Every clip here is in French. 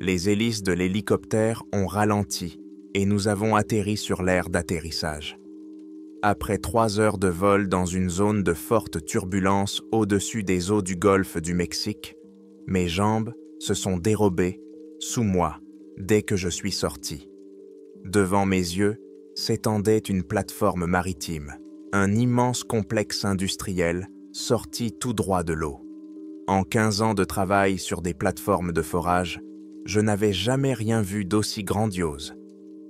Les hélices de l'hélicoptère ont ralenti et nous avons atterri sur l'aire d'atterrissage. Après 3 heures de vol dans une zone de forte turbulence au-dessus des eaux du golfe du Mexique, mes jambes se sont dérobées sous moi dès que je suis sorti. Devant mes yeux s'étendait une plateforme maritime, un immense complexe industriel sorti tout droit de l'eau. En 15 ans de travail sur des plateformes de forage, je n'avais jamais rien vu d'aussi grandiose.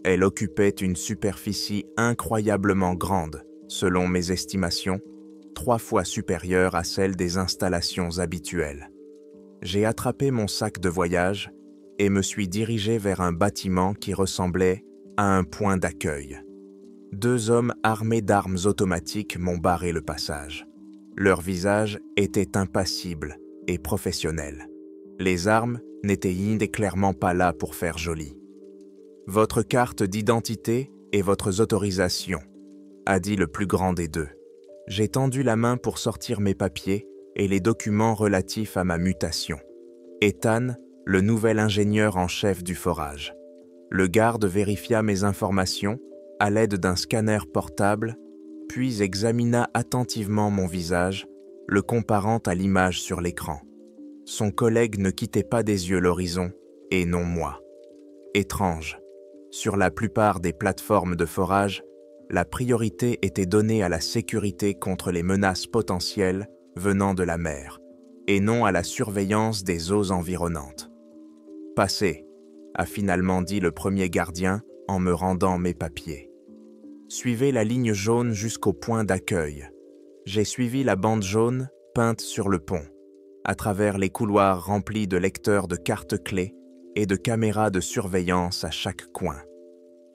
Elle occupait une superficie incroyablement grande, selon mes estimations, 3 fois supérieure à celle des installations habituelles. J'ai attrapé mon sac de voyage et me suis dirigé vers un bâtiment qui ressemblait à un point d'accueil. 2 hommes armés d'armes automatiques m'ont barré le passage. Leur visage était impassible et professionnel. Les armes n'étaient clairement pas là pour faire joli. « Votre carte d'identité et votre autorisation », a dit le plus grand des deux. J'ai tendu la main pour sortir mes papiers et les documents relatifs à ma mutation. Ethan, le nouvel ingénieur en chef du forage. Le garde vérifia mes informations à l'aide d'un scanner portable, puis examina attentivement mon visage, le comparant à l'image sur l'écran. Son collègue ne quittait pas des yeux l'horizon, et non moi. Étrange. Sur la plupart des plateformes de forage, la priorité était donnée à la sécurité contre les menaces potentielles venant de la mer, et non à la surveillance des eaux environnantes. « Passez », a finalement dit le premier gardien en me rendant mes papiers. « Suivez la ligne jaune jusqu'au point d'accueil. » J'ai suivi la bande jaune peinte sur le pont, à travers les couloirs remplis de lecteurs de cartes clés et de caméras de surveillance à chaque coin.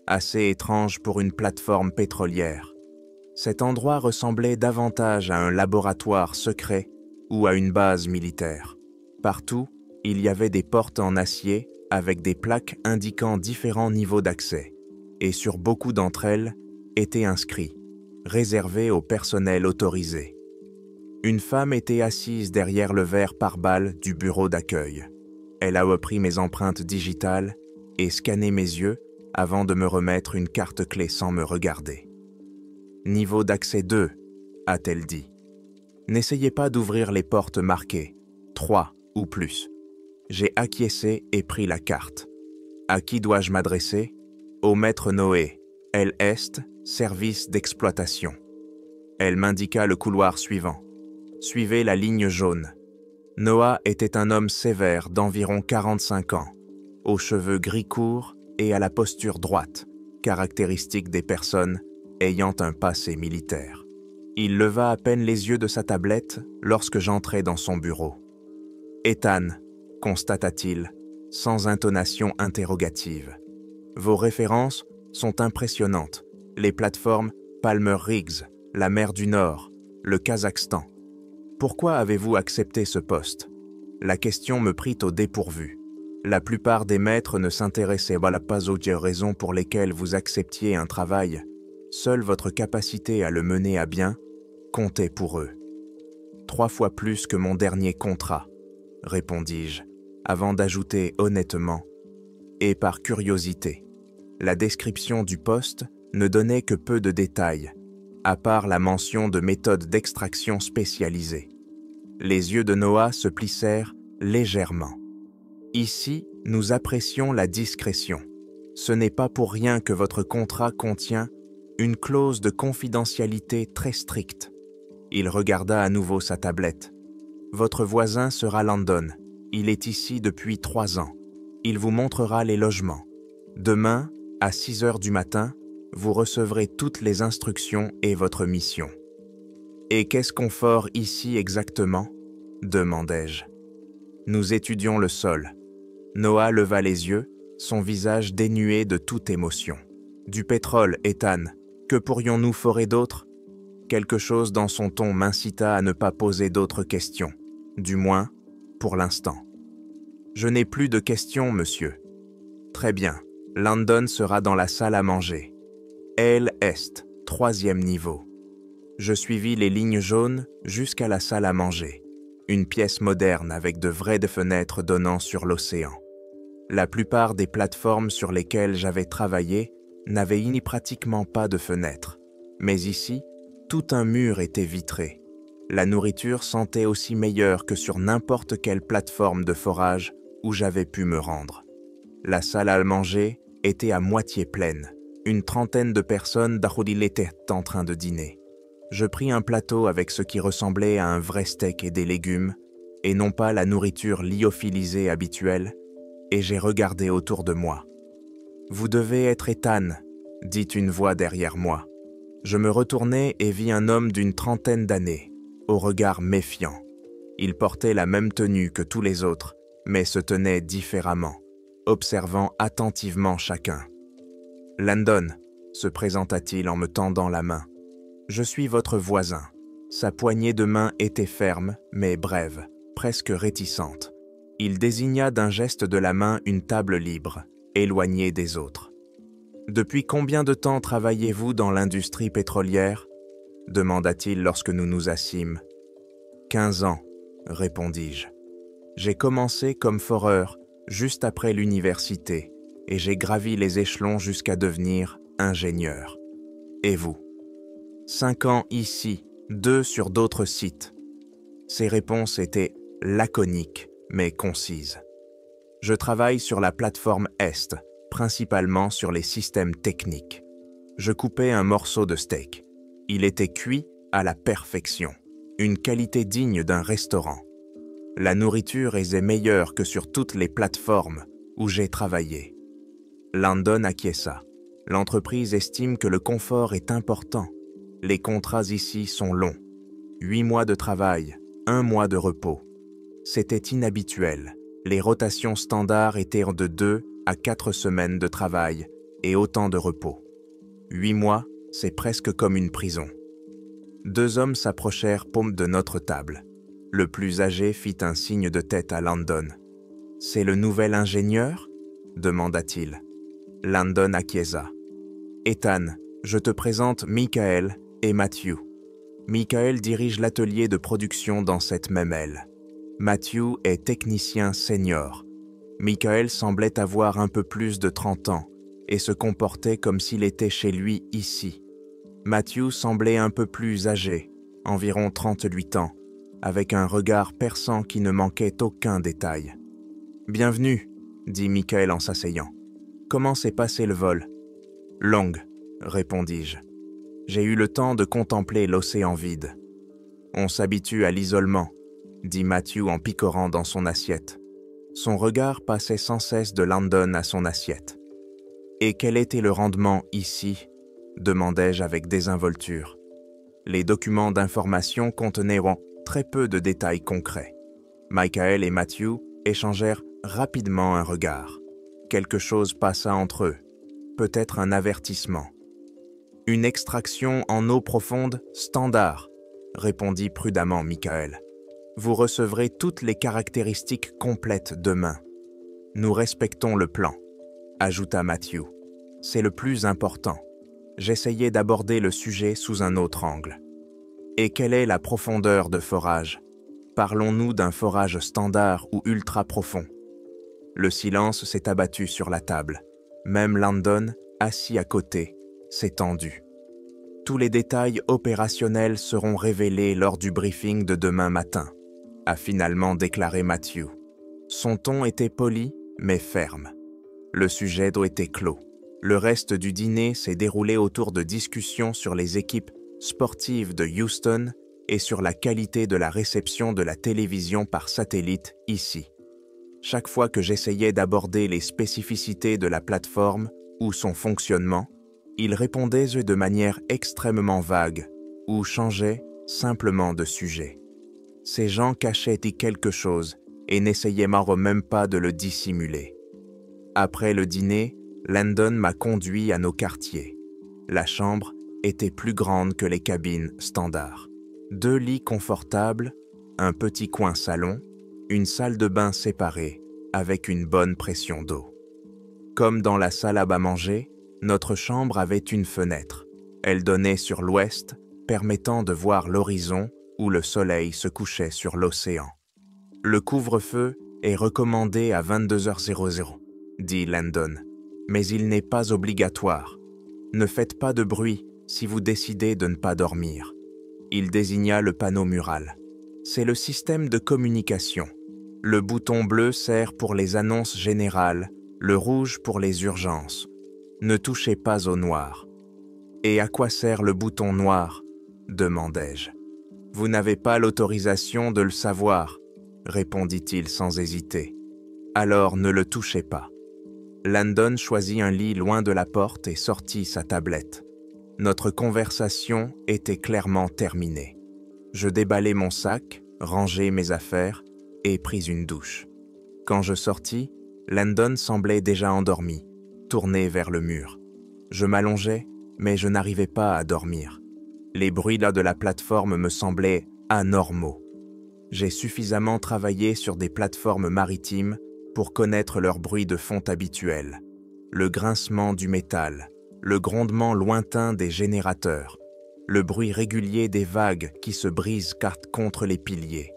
Assez étrange pour une plateforme pétrolière. Cet endroit ressemblait davantage à un laboratoire secret ou à une base militaire. Partout, il y avait des portes en acier avec des plaques indiquant différents niveaux d'accès, et sur beaucoup d'entre elles étaient inscrits « Réservé au personnel autorisé ». Une femme était assise derrière le verre pare-balles du bureau d'accueil. Elle a repris mes empreintes digitales et scanné mes yeux avant de me remettre une carte clé sans me regarder. « Niveau d'accès 2 », a-t-elle dit. « N'essayez pas d'ouvrir les portes marquées, 3 ou plus. » J'ai acquiescé et pris la carte. À qui dois-je m'adresser? Au maître Noé, El Est, service d'exploitation. Elle m'indiqua le couloir suivant. Suivez la ligne jaune. Noah était un homme sévère d'environ 45 ans, aux cheveux gris courts et à la posture droite, caractéristique des personnes ayant un passé militaire. Il leva à peine les yeux de sa tablette lorsque j'entrai dans son bureau. « Ethan », constata-t-il, sans intonation interrogative. « Vos références sont impressionnantes. Les plateformes Palmer Riggs, la mer du Nord, le Kazakhstan. Pourquoi avez-vous accepté ce poste? » La question me prit au dépourvu. La plupart des maîtres ne s'intéressaient pas aux raisons pour lesquelles vous acceptiez un travail. Seule votre capacité à le mener à bien comptait pour eux. 3 fois plus que mon dernier contrat, répondis-je, avant d'ajouter honnêtement, et par curiosité. La description du poste ne donnait que peu de détails, à part la mention de méthodes d'extraction spécialisées. Les yeux de Noah se plissèrent légèrement. Ici, nous apprécions la discrétion. Ce n'est pas pour rien que votre contrat contient une clause de confidentialité très stricte. Il regarda à nouveau sa tablette. Votre voisin sera Landon. Il est ici depuis 3 ans. Il vous montrera les logements. Demain, à 6 heures du matin, vous recevrez toutes les instructions et votre mission. « Et qu'est-ce qu'on fort ici exactement ?» demandai-je. « Nous étudions le sol. » Noah leva les yeux, son visage dénué de toute émotion. « Du pétrole, Ethan. Que pourrions-nous forer d'autre ?» Quelque chose dans son ton m'incita à ne pas poser d'autres questions, du moins, pour l'instant. « Je n'ai plus de questions, monsieur. »« Très bien. Landon sera dans la salle à manger. El Est, 3e niveau. » Je suivis les lignes jaunes jusqu'à la salle à manger, une pièce moderne avec de vraies fenêtres donnant sur l'océan. La plupart des plateformes sur lesquelles j'avais travaillé n'avaient pratiquement pas de fenêtres. Mais ici, tout un mur était vitré. La nourriture sentait aussi meilleure que sur n'importe quelle plateforme de forage où j'avais pu me rendre. La salle à manger était à moitié pleine. Une trentaine de personnes d'Ahoudil étaient en train de dîner. Je pris un plateau avec ce qui ressemblait à un vrai steak et des légumes, et non pas la nourriture lyophilisée habituelle, et j'ai regardé autour de moi. « Vous devez être Ethan », dit une voix derrière moi. Je me retournai et vis un homme d'une trentaine d'années, au regard méfiant. Il portait la même tenue que tous les autres, mais se tenait différemment, observant attentivement chacun. « Landon », se présenta-t-il en me tendant la main. « Je suis votre voisin. » Sa poignée de main était ferme, mais brève, presque réticente. Il désigna d'un geste de la main une table libre, éloignée des autres. « Depuis combien de temps travaillez-vous dans l'industrie pétrolière » demanda-t-il lorsque nous nous assîmes. « 15 ans, répondis-je. J'ai commencé comme foreur juste après l'université et j'ai gravi les échelons jusqu'à devenir ingénieur. Et vous ? 5 ans ici, 2 sur d'autres sites. » Ces réponses étaient laconiques, mais concises. Je travaille sur la plateforme Est, principalement sur les systèmes techniques. Je coupais un morceau de steak. Il était cuit à la perfection, une qualité digne d'un restaurant. La nourriture est meilleure que sur toutes les plateformes où j'ai travaillé. Landon acquiesça. L'entreprise estime que le confort est important. Les contrats ici sont longs. 8 mois de travail, 1 mois de repos. C'était inhabituel. Les rotations standards étaient de 2 à 4 semaines de travail et autant de repos. 8 mois, c'est presque comme une prison. 2 hommes s'approchèrent paume de notre table. Le plus âgé fit un signe de tête à Landon. « C'est le nouvel ingénieur » demanda-t-il. Landon acquiesça. « Ethan, je te présente Michael et Matthew. » Michael dirige l'atelier de production dans cette même aile. Matthew est technicien senior. Michael semblait avoir un peu plus de 30 ans et se comportait comme s'il était chez lui ici. Matthew semblait un peu plus âgé, environ 38 ans, avec un regard perçant qui ne manquait aucun détail. « Bienvenue, » dit Michael en s'asseyant. « Comment s'est passé le vol ?»« Longue, » répondis-je. J'ai eu le temps de contempler l'océan vide. « On s'habitue à l'isolement, » dit Matthew en picorant dans son assiette. Son regard passait sans cesse de Landon à son assiette. « Et quel était le rendement ici ?» demandai-je avec désinvolture. Les documents d'information contenaient très peu de détails concrets. Michael et Matthew échangèrent rapidement un regard. Quelque chose passa entre eux, peut-être un avertissement. « Une extraction en eau profonde standard, » répondit prudemment Michael. « Vous recevrez toutes les caractéristiques complètes demain. Nous respectons le plan, » ajouta Matthew. « C'est le plus important. » J'essayais d'aborder le sujet sous un autre angle. « Et quelle est la profondeur de forage ? Parlons-nous d'un forage standard ou ultra profond ?» Le silence s'est abattu sur la table. Même Landon, assis à côté, s'est tendu. « Tous les détails opérationnels seront révélés lors du briefing de demain matin, » a finalement déclaré Matthew. Son ton était poli, mais ferme. Le sujet était clos. Le reste du dîner s'est déroulé autour de discussions sur les équipes sportives de Houston et sur la qualité de la réception de la télévision par satellite ici. Chaque fois que j'essayais d'aborder les spécificités de la plateforme ou son fonctionnement, il répondait de manière extrêmement vague ou changeait simplement de sujet. Ces gens cachaient quelque chose et n'essayaient même pas de le dissimuler. Après le dîner, Landon m'a conduit à nos quartiers. La chambre était plus grande que les cabines standards. 2 lits confortables, un petit coin salon, une salle de bain séparée avec une bonne pression d'eau. Comme dans la salle à manger, notre chambre avait une fenêtre. Elle donnait sur l'ouest, permettant de voir l'horizon où le soleil se couchait sur l'océan. Le couvre-feu est recommandé à 22h00. dit Landon, mais il n'est pas obligatoire. Ne faites pas de bruit si vous décidez de ne pas dormir. Il désigna le panneau mural. C'est le système de communication. Le bouton bleu sert pour les annonces générales, le rouge pour les urgences. Ne touchez pas au noir. Et à quoi sert le bouton noir ? Demandai-je. Vous n'avez pas l'autorisation de le savoir, répondit-il sans hésiter. Alors ne le touchez pas. Landon choisit un lit loin de la porte et sortit sa tablette. Notre conversation était clairement terminée. Je déballai mon sac, rangeai mes affaires et pris une douche. Quand je sortis, Landon semblait déjà endormi, tourné vers le mur. Je m'allongeai, mais je n'arrivais pas à dormir. Les bruits là de la plateforme me semblaient anormaux. J'ai suffisamment travaillé sur des plateformes maritimes pour connaître leur bruit de fond habituel, le grincement du métal, le grondement lointain des générateurs, le bruit régulier des vagues qui se brisent contre les piliers.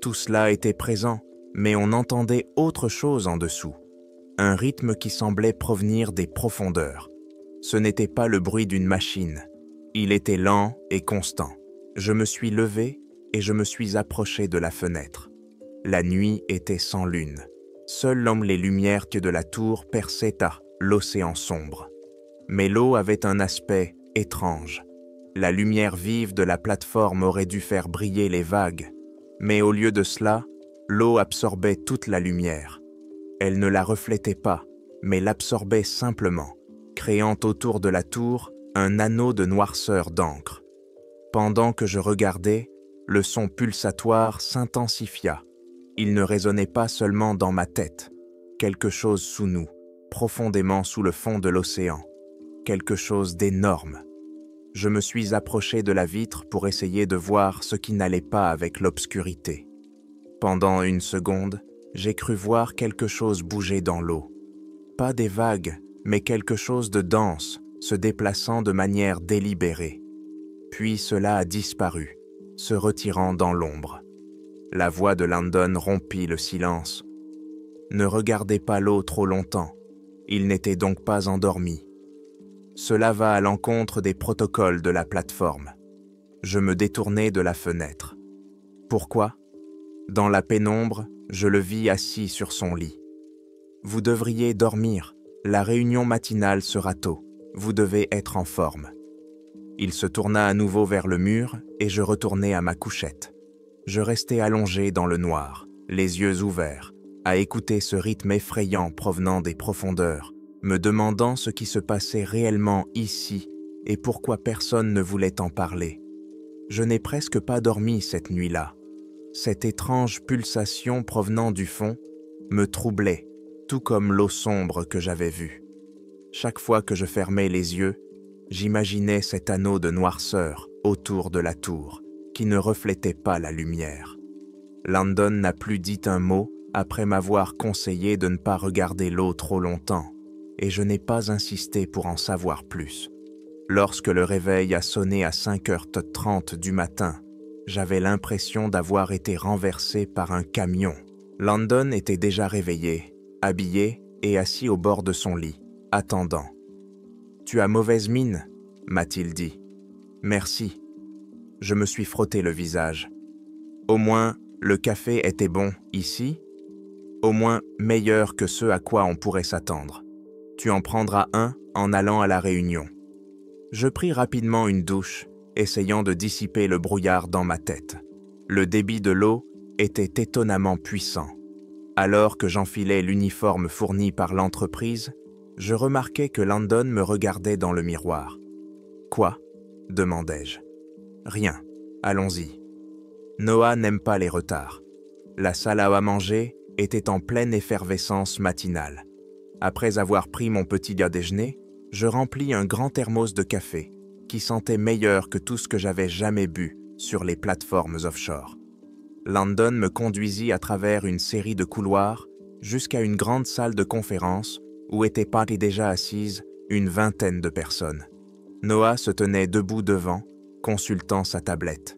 Tout cela était présent, mais on entendait autre chose en dessous, un rythme qui semblait provenir des profondeurs. Ce n'était pas le bruit d'une machine, il était lent et constant. Je me suis levé et je me suis approché de la fenêtre. La nuit était sans lune. Seules les lumières de la tour perçaient l'océan sombre. Mais l'eau avait un aspect étrange. La lumière vive de la plateforme aurait dû faire briller les vagues, mais au lieu de cela, l'eau absorbait toute la lumière. Elle ne la reflétait pas, mais l'absorbait simplement, créant autour de la tour un anneau de noirceur d'encre. Pendant que je regardais, le son pulsatoire s'intensifia. Il ne résonnait pas seulement dans ma tête, quelque chose sous nous, profondément sous le fond de l'océan, quelque chose d'énorme. Je me suis approché de la vitre pour essayer de voir ce qui n'allait pas avec l'obscurité. Pendant une seconde, j'ai cru voir quelque chose bouger dans l'eau. Pas des vagues, mais quelque chose de dense, se déplaçant de manière délibérée. Puis cela a disparu, se retirant dans l'ombre. La voix de Landon rompit le silence. « Ne regardez pas l'eau trop longtemps, il n'était donc pas endormi. Cela va à l'encontre des protocoles de la plateforme. » Je me détournai de la fenêtre. Pourquoi ? Dans la pénombre, je le vis assis sur son lit. « Vous devriez dormir, la réunion matinale sera tôt, vous devez être en forme. » Il se tourna à nouveau vers le mur et je retournai à ma couchette. Je restai allongé dans le noir, les yeux ouverts, à écouter ce rythme effrayant provenant des profondeurs, me demandant ce qui se passait réellement ici et pourquoi personne ne voulait en parler. Je n'ai presque pas dormi cette nuit-là. Cette étrange pulsation provenant du fond me troublait, tout comme l'eau sombre que j'avais vue. Chaque fois que je fermais les yeux, j'imaginais cet anneau de noirceur autour de la tour, qui ne reflétait pas la lumière. Landon n'a plus dit un mot après m'avoir conseillé de ne pas regarder l'eau trop longtemps, et je n'ai pas insisté pour en savoir plus. Lorsque le réveil a sonné à 5h30 du matin, j'avais l'impression d'avoir été renversé par un camion. Landon était déjà réveillé, habillé et assis au bord de son lit, attendant. « Tu as mauvaise mine » m'a-t-il dit. « Merci. » Je me suis frotté le visage. Au moins, le café était bon ici, au moins meilleur que ce à quoi on pourrait s'attendre. Tu en prendras un en allant à la réunion. Je pris rapidement une douche, essayant de dissiper le brouillard dans ma tête. Le débit de l'eau était étonnamment puissant. Alors que j'enfilais l'uniforme fourni par l'entreprise, je remarquai que Landon me regardait dans le miroir. « Quoi ?» demandai-je. « Rien. Allons-y. » Noah n'aime pas les retards. La salle à manger était en pleine effervescence matinale. Après avoir pris mon petit déjeuner, je remplis un grand thermos de café qui sentait meilleur que tout ce que j'avais jamais bu sur les plateformes offshore. Landon me conduisit à travers une série de couloirs jusqu'à une grande salle de conférence où étaient déjà assises une vingtaine de personnes. Noah se tenait debout devant, consultant sa tablette.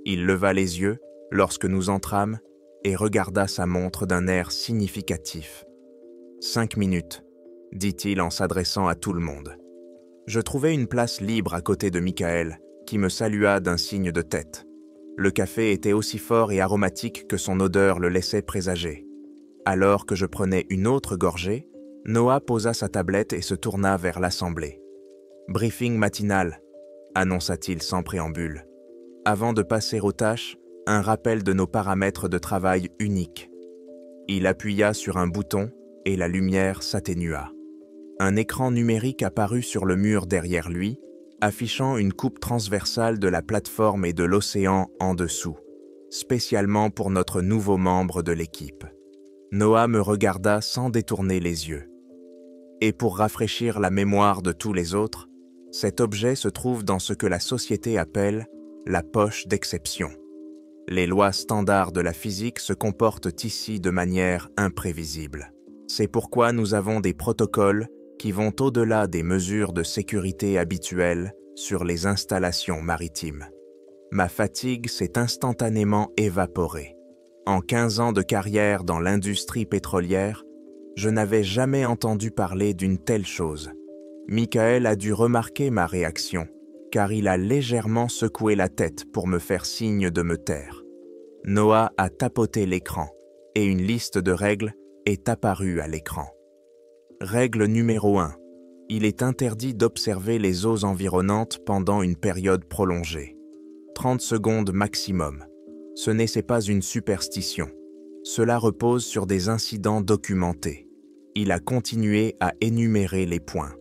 Il leva les yeux lorsque nous entrâmes et regarda sa montre d'un air significatif. 5 minutes, dit-il en s'adressant à tout le monde. Je trouvai une place libre à côté de Michael, qui me salua d'un signe de tête. Le café était aussi fort et aromatique que son odeur le laissait présager. Alors que je prenais une autre gorgée, Noah posa sa tablette et se tourna vers l'assemblée. « Briefing matinal », annonça-t-il sans préambule. Avant de passer aux tâches, un rappel de nos paramètres de travail uniques. Il appuya sur un bouton et la lumière s'atténua. Un écran numérique apparut sur le mur derrière lui, affichant une coupe transversale de la plateforme et de l'océan en dessous, spécialement pour notre nouveau membre de l'équipe. Noah me regarda sans détourner les yeux. Et pour rafraîchir la mémoire de tous les autres, cet objet se trouve dans ce que la société appelle la poche d'exception. Les lois standards de la physique se comportent ici de manière imprévisible. C'est pourquoi nous avons des protocoles qui vont au-delà des mesures de sécurité habituelles sur les installations maritimes. Ma fatigue s'est instantanément évaporée. En 15 ans de carrière dans l'industrie pétrolière, je n'avais jamais entendu parler d'une telle chose. Michael a dû remarquer ma réaction, car il a légèrement secoué la tête pour me faire signe de me taire. Noah a tapoté l'écran, et une liste de règles est apparue à l'écran. Règle numéro 1. Il est interdit d'observer les eaux environnantes pendant une période prolongée. 30 secondes maximum. Ce n'est pas une superstition. Cela repose sur des incidents documentés. Il a continué à énumérer les points.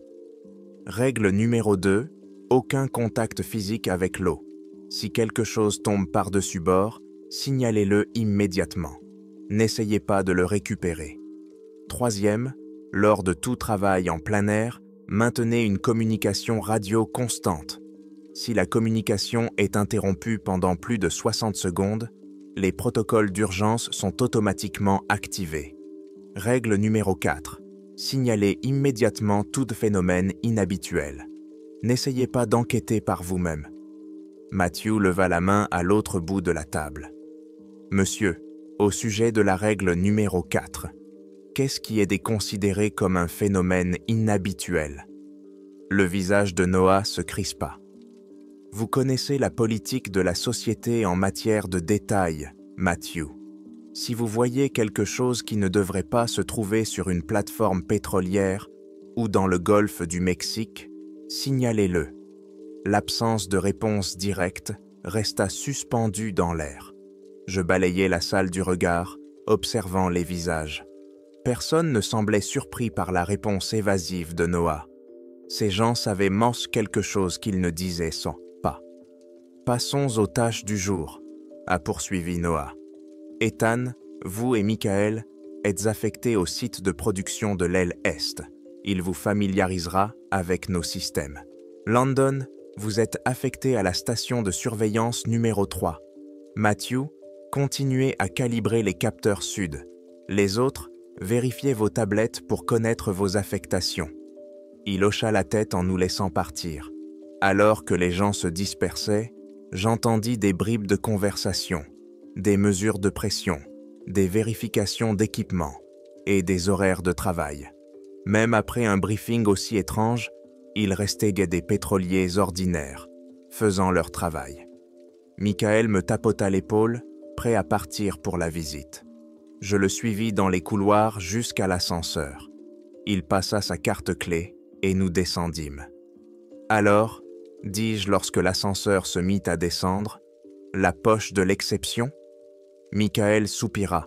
Règle numéro 2. Aucun contact physique avec l'eau. Si quelque chose tombe par-dessus bord, signalez-le immédiatement. N'essayez pas de le récupérer. Troisième, lors de tout travail en plein air, maintenez une communication radio constante. Si la communication est interrompue pendant plus de 60 secondes, les protocoles d'urgence sont automatiquement activés. Règle numéro 4. Signalez immédiatement tout phénomène inhabituel. N'essayez pas d'enquêter par vous-même. Matthew leva la main à l'autre bout de la table. Monsieur, au sujet de la règle numéro 4, qu'est-ce qui est considéré comme un phénomène inhabituel? Le visage de Noah se crispa. Vous connaissez la politique de la société en matière de détail, Matthew. Si vous voyez quelque chose qui ne devrait pas se trouver sur une plateforme pétrolière ou dans le golfe du Mexique, signalez-le. L'absence de réponse directe resta suspendue dans l'air. Je balayai la salle du regard, observant les visages. Personne ne semblait surpris par la réponse évasive de Noah. Ces gens savaient mince quelque chose qu'ils ne disaient sans pas. Passons aux tâches du jour, a poursuivi Noah. Ethan, vous et Michael êtes affectés au site de production de l'aile Est. Il vous familiarisera avec nos systèmes. Landon, vous êtes affecté à la station de surveillance numéro 3. Matthew, continuez à calibrer les capteurs sud. Les autres, vérifiez vos tablettes pour connaître vos affectations. Il hocha la tête en nous laissant partir. Alors que les gens se dispersaient, j'entendis des bribes de conversation, des mesures de pression, des vérifications d'équipement et des horaires de travail. Même après un briefing aussi étrange, il restait des pétroliers ordinaires, faisant leur travail. Michael me tapota l'épaule, prêt à partir pour la visite. Je le suivis dans les couloirs jusqu'à l'ascenseur. Il passa sa carte-clé et nous descendîmes. Alors, dis-je lorsque l'ascenseur se mit à descendre, la poche de l'exception? Michael soupira.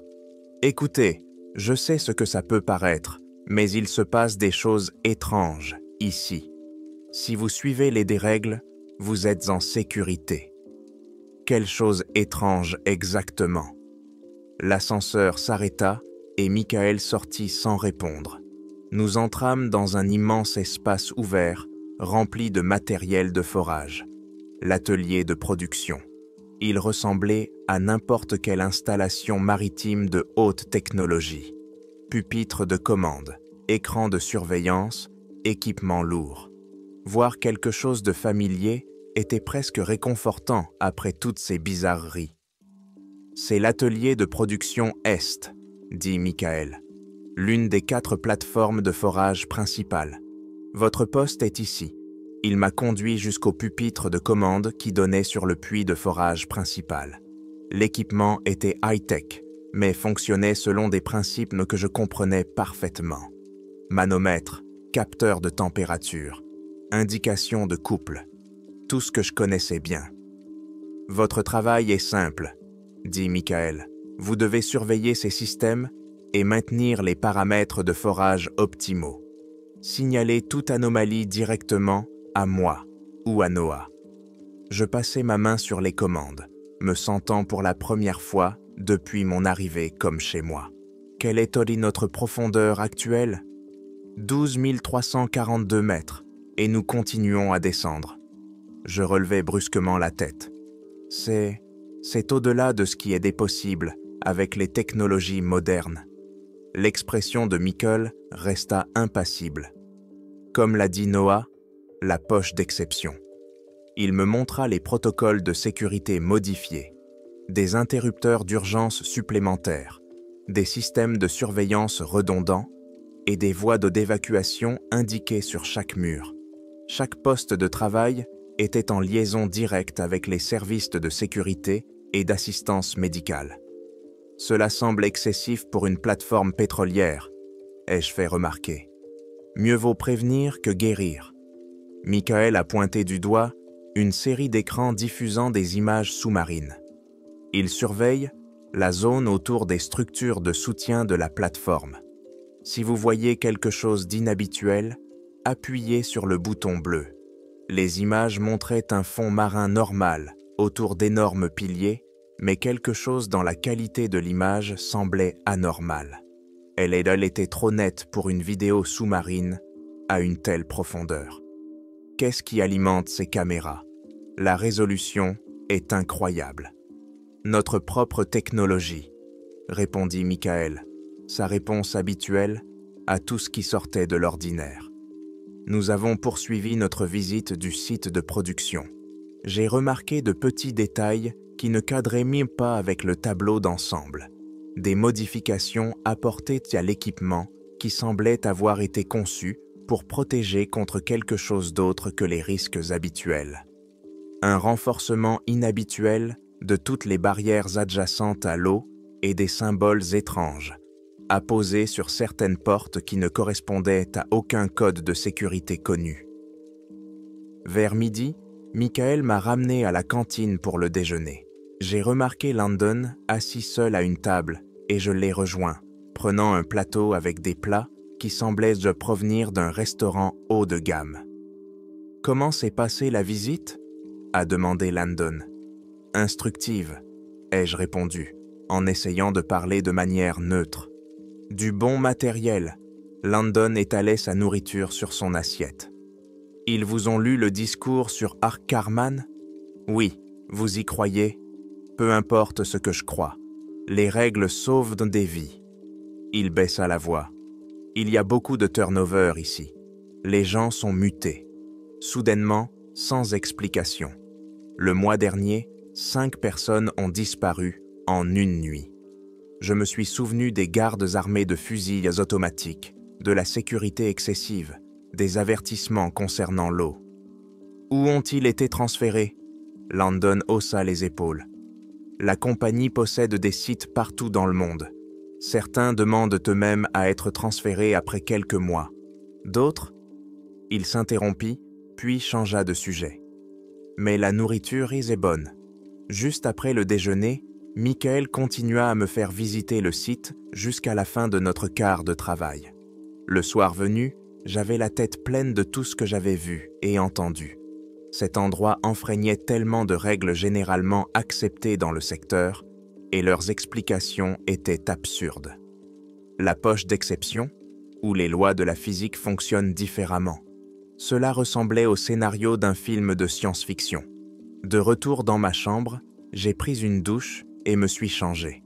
Écoutez, je sais ce que ça peut paraître, mais il se passe des choses étranges ici. Si vous suivez les règles, vous êtes en sécurité. Quelle chose étrange exactement? L'ascenseur s'arrêta et Michael sortit sans répondre. Nous entrâmes dans un immense espace ouvert, rempli de matériel de forage. L'atelier de production. Il ressemblait à n'importe quelle installation maritime de haute technologie. Pupitre de commande, écran de surveillance, équipement lourd. Voir quelque chose de familier était presque réconfortant après toutes ces bizarreries. « C'est l'atelier de production Est », dit Michael. l'une des 4 plateformes de forage principales. Votre poste est ici. Il m'a conduit jusqu'au pupitre de commande qui donnait sur le puits de forage principal. L'équipement était high-tech, mais fonctionnait selon des principes que je comprenais parfaitement. Manomètre, capteur de température, indication de couple, tout ce que je connaissais bien. « Votre travail est simple, » dit Michael. « Vous devez surveiller ces systèmes et maintenir les paramètres de forage optimaux. Signaler toute anomalie directement à moi ou à Noah. » Je passai ma main sur les commandes, me sentant pour la première fois depuis mon arrivée comme chez moi. Quelle est notre profondeur actuelle? 12 342 mètres, et nous continuons à descendre. Je relevai brusquement la tête. C'est au-delà de ce qui est des possibles avec les technologies modernes. L'expression de Michael resta impassible. Comme l'a dit Noah, la poche d'exception. Il me montra les protocoles de sécurité modifiés, des interrupteurs d'urgence supplémentaires, des systèmes de surveillance redondants et des voies d'évacuation indiquées sur chaque mur. Chaque poste de travail était en liaison directe avec les services de sécurité et d'assistance médicale. Cela semble excessif pour une plateforme pétrolière, ai-je fait remarquer. Mieux vaut prévenir que guérir. Michael a pointé du doigt une série d'écrans diffusant des images sous-marines. Il surveille la zone autour des structures de soutien de la plateforme. Si vous voyez quelque chose d'inhabituel, appuyez sur le bouton bleu. Les images montraient un fond marin normal autour d'énormes piliers, mais quelque chose dans la qualité de l'image semblait anormal. Elle était trop nette pour une vidéo sous-marine à une telle profondeur. Qu'est-ce qui alimente ces caméras? La résolution est incroyable. Notre propre technologie, répondit Michael, sa réponse habituelle à tout ce qui sortait de l'ordinaire. Nous avons poursuivi notre visite du site de production. J'ai remarqué de petits détails qui ne cadraient même pas avec le tableau d'ensemble. Des modifications apportées à l'équipement qui semblaient avoir été conçu pour protéger contre quelque chose d'autre que les risques habituels. Un renforcement inhabituel de toutes les barrières adjacentes à l'eau et des symboles étranges, apposés sur certaines portes qui ne correspondaient à aucun code de sécurité connu. Vers midi, Michael m'a ramené à la cantine pour le déjeuner. J'ai remarqué Landon assis seul à une table et je l'ai rejoint, prenant un plateau avec des plats qui semblaient provenir d'un restaurant haut de gamme. « Comment s'est passée la visite ?» a demandé Landon. « Instructive », ai-je répondu, en essayant de parler de manière neutre. « Du bon matériel », Landon étalait sa nourriture sur son assiette. « Ils vous ont lu le discours sur Ark-Karman ?»« Oui, vous y croyez ? Peu importe ce que je crois. Les règles sauvent des vies. » Il baissa la voix. « Il y a beaucoup de turnover ici. Les gens sont mutés. Soudainement, sans explication. Le mois dernier, 5 personnes ont disparu en une nuit. Je me suis souvenu des gardes armés de fusils automatiques, de la sécurité excessive, des avertissements concernant l'eau. Où ont-ils été transférés ? Landon haussa les épaules. La compagnie possède des sites partout dans le monde. Certains demandent eux-mêmes à être transférés après quelques mois. D'autres ? Il s'interrompit, puis changea de sujet. Mais la nourriture est bonne. Juste après le déjeuner, Michael continua à me faire visiter le site jusqu'à la fin de notre quart de travail. Le soir venu, j'avais la tête pleine de tout ce que j'avais vu et entendu. Cet endroit enfreignait tellement de règles généralement acceptées dans le secteur, et leurs explications étaient absurdes. La poche d'exception, où les lois de la physique fonctionnent différemment. Cela ressemblait au scénario d'un film de science-fiction. De retour dans ma chambre, j'ai pris une douche et me suis changé.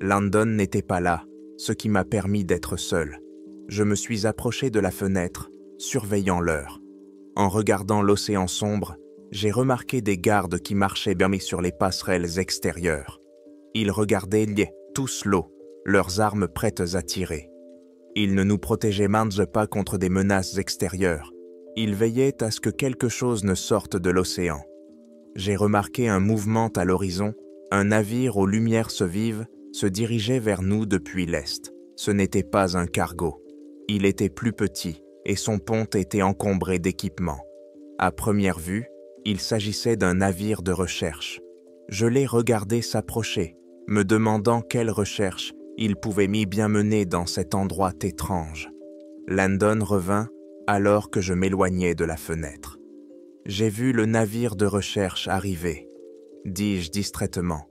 Landon n'était pas là, ce qui m'a permis d'être seul. Je me suis approché de la fenêtre, surveillant l'heure. En regardant l'océan sombre, j'ai remarqué des gardes qui marchaient bien sur les passerelles extérieures. Ils regardaient tous l'eau, leurs armes prêtes à tirer. Il ne nous protégeait maintes pas contre des menaces extérieures. Il veillait à ce que quelque chose ne sorte de l'océan. J'ai remarqué un mouvement à l'horizon. Un navire aux lumières vives se dirigeait vers nous depuis l'est. Ce n'était pas un cargo. Il était plus petit et son pont était encombré d'équipements. À première vue, il s'agissait d'un navire de recherche. Je l'ai regardé s'approcher, me demandant quelle recherche il pouvait bien mener dans cet endroit étrange. Landon revint alors que je m'éloignais de la fenêtre. « J'ai vu le navire de recherche arriver », dis-je distraitement.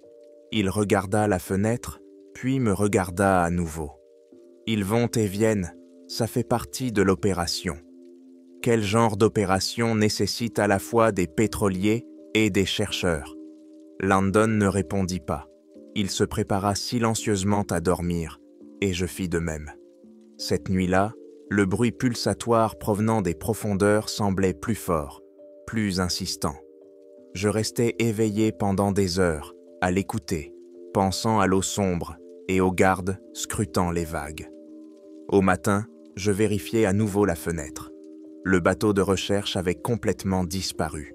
Il regarda la fenêtre, puis me regarda à nouveau. « Ils vont et viennent, ça fait partie de l'opération. » Quel genre d'opération nécessite à la fois des pétroliers et des chercheurs? Landon ne répondit pas. Il se prépara silencieusement à dormir, et je fis de même. Cette nuit-là, le bruit pulsatoire provenant des profondeurs semblait plus fort, plus insistant. Je restais éveillé pendant des heures, à l'écouter, pensant à l'eau sombre et aux gardes scrutant les vagues. Au matin, je vérifiai à nouveau la fenêtre. Le bateau de recherche avait complètement disparu.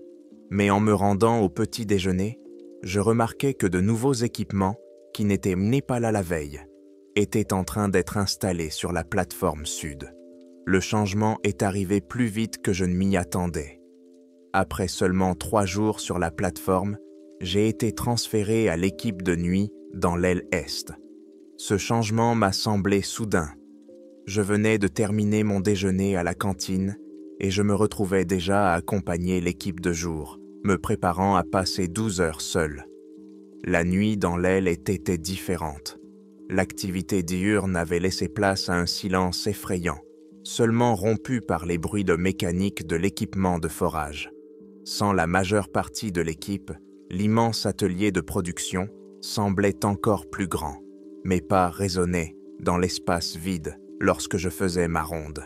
Mais en me rendant au petit déjeuner, je remarquai que de nouveaux équipements, qui n'étaient pas là la veille, étaient en train d'être installés sur la plateforme sud. Le changement est arrivé plus vite que je ne m'y attendais. Après seulement 3 jours sur la plateforme, j'ai été transféré à l'équipe de nuit dans l'aile est. Ce changement m'a semblé soudain. Je venais de terminer mon déjeuner à la cantine et je me retrouvais déjà à accompagner l'équipe de jour, me préparant à passer 12 heures seul. La nuit dans l'aile était différente. L'activité diurne avait laissé place à un silence effrayant, seulement rompu par les bruits de mécanique de l'équipement de forage. Sans la majeure partie de l'équipe, l'immense atelier de production semblait encore plus grand, mes pas résonnaient dans l'espace vide lorsque je faisais ma ronde.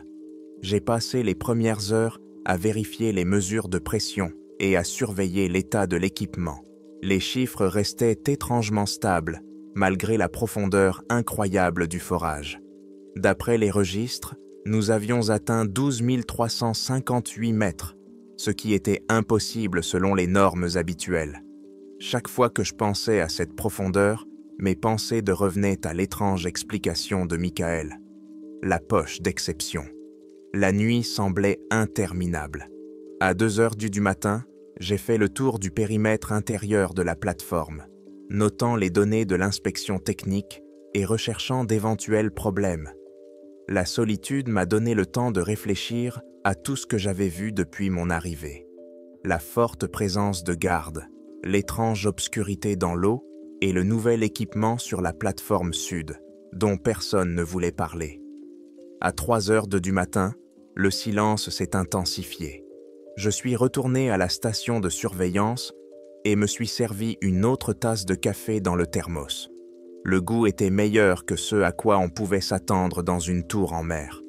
J'ai passé les premières heures à vérifier les mesures de pression et à surveiller l'état de l'équipement. Les chiffres restaient étrangement stables, malgré la profondeur incroyable du forage. D'après les registres, nous avions atteint 12 358 mètres, ce qui était impossible selon les normes habituelles. Chaque fois que je pensais à cette profondeur, mes pensées revenaient à l'étrange explication de Michael. La poche d'exception. La nuit semblait interminable. À 2 heures du matin, j'ai fait le tour du périmètre intérieur de la plateforme, notant les données de l'inspection technique et recherchant d'éventuels problèmes. La solitude m'a donné le temps de réfléchir à tout ce que j'avais vu depuis mon arrivée. La forte présence de gardes, l'étrange obscurité dans l'eau et le nouvel équipement sur la plateforme sud, dont personne ne voulait parler. À 3 heures du matin, le silence s'est intensifié. Je suis retourné à la station de surveillance et me suis servi une autre tasse de café dans le thermos. Le goût était meilleur que ce à quoi on pouvait s'attendre dans une tour en mer.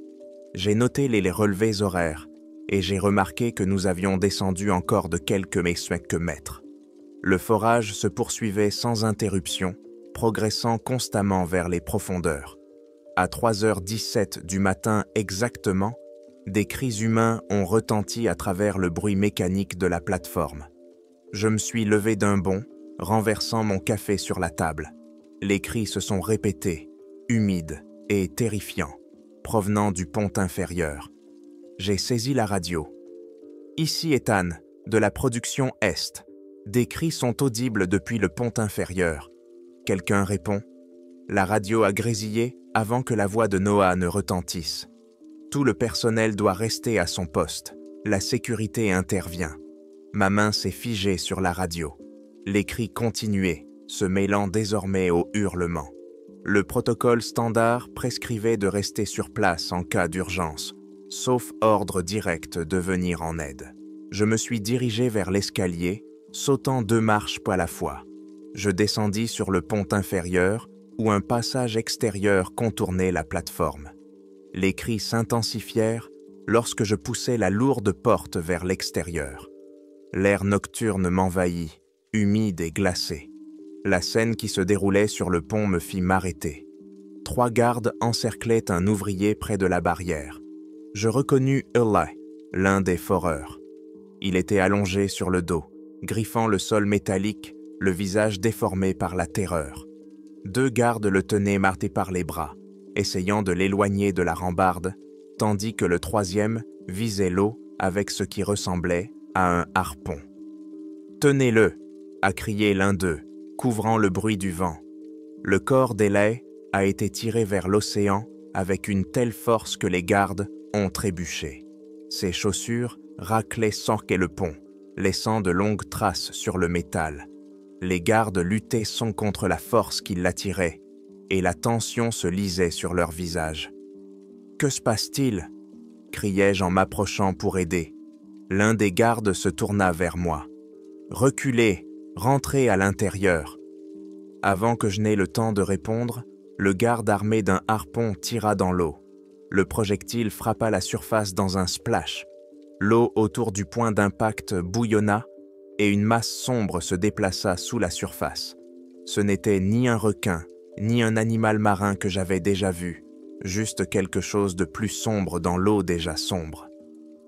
J'ai noté les relevés horaires et j'ai remarqué que nous avions descendu encore de quelques mètres. Le forage se poursuivait sans interruption, progressant constamment vers les profondeurs. À 3h17 du matin exactement, des cris humains ont retenti à travers le bruit mécanique de la plateforme. Je me suis levé d'un bond, renversant mon café sur la table. Les cris se sont répétés, humides et terrifiants, provenant du pont inférieur. J'ai saisi la radio. « Ici Ethan, de la production Est. Des cris sont audibles depuis le pont inférieur. » Quelqu'un répond. La radio a grésillé avant que la voix de Noah ne retentisse. Tout le personnel doit rester à son poste. La sécurité intervient. Ma main s'est figée sur la radio. Les cris continuaient, se mêlant désormais aux hurlements. Le protocole standard prescrivait de rester sur place en cas d'urgence, sauf ordre direct de venir en aide. Je me suis dirigé vers l'escalier, sautant 2 marches à la fois. Je descendis sur le pont inférieur, où un passage extérieur contournait la plateforme. Les cris s'intensifièrent lorsque je poussai la lourde porte vers l'extérieur. L'air nocturne m'envahit, humide et glacé. La scène qui se déroulait sur le pont me fit m'arrêter. 3 gardes encerclaient un ouvrier près de la barrière. Je reconnus Eli, l'un des foreurs. Il était allongé sur le dos, griffant le sol métallique, le visage déformé par la terreur. 2 gardes le tenaient marté par les bras, essayant de l'éloigner de la rambarde, tandis que le 3e visait l'eau avec ce qui ressemblait à un harpon. « Tenez-le » a crié l'un d'eux, couvrant le bruit du vent. Le corps d'Eli a été tiré vers l'océan avec une telle force que les gardes ont trébuché. Ses chaussures raclaient sans qu'est le pont, laissant de longues traces sur le métal. Les gardes luttaient son contre la force qui l'attirait, et la tension se lisait sur leurs visages. « Que se passe-t-il » criai-je en m'approchant pour aider. L'un des gardes se tourna vers moi. « Reculez, rentrez à l'intérieur. » Avant que je n'aie le temps de répondre, le garde armé d'un harpon tira dans l'eau. Le projectile frappa la surface dans un splash. L'eau autour du point d'impact bouillonna et une masse sombre se déplaça sous la surface. Ce n'était ni un requin, ni un animal marin que j'avais déjà vu, juste quelque chose de plus sombre dans l'eau déjà sombre.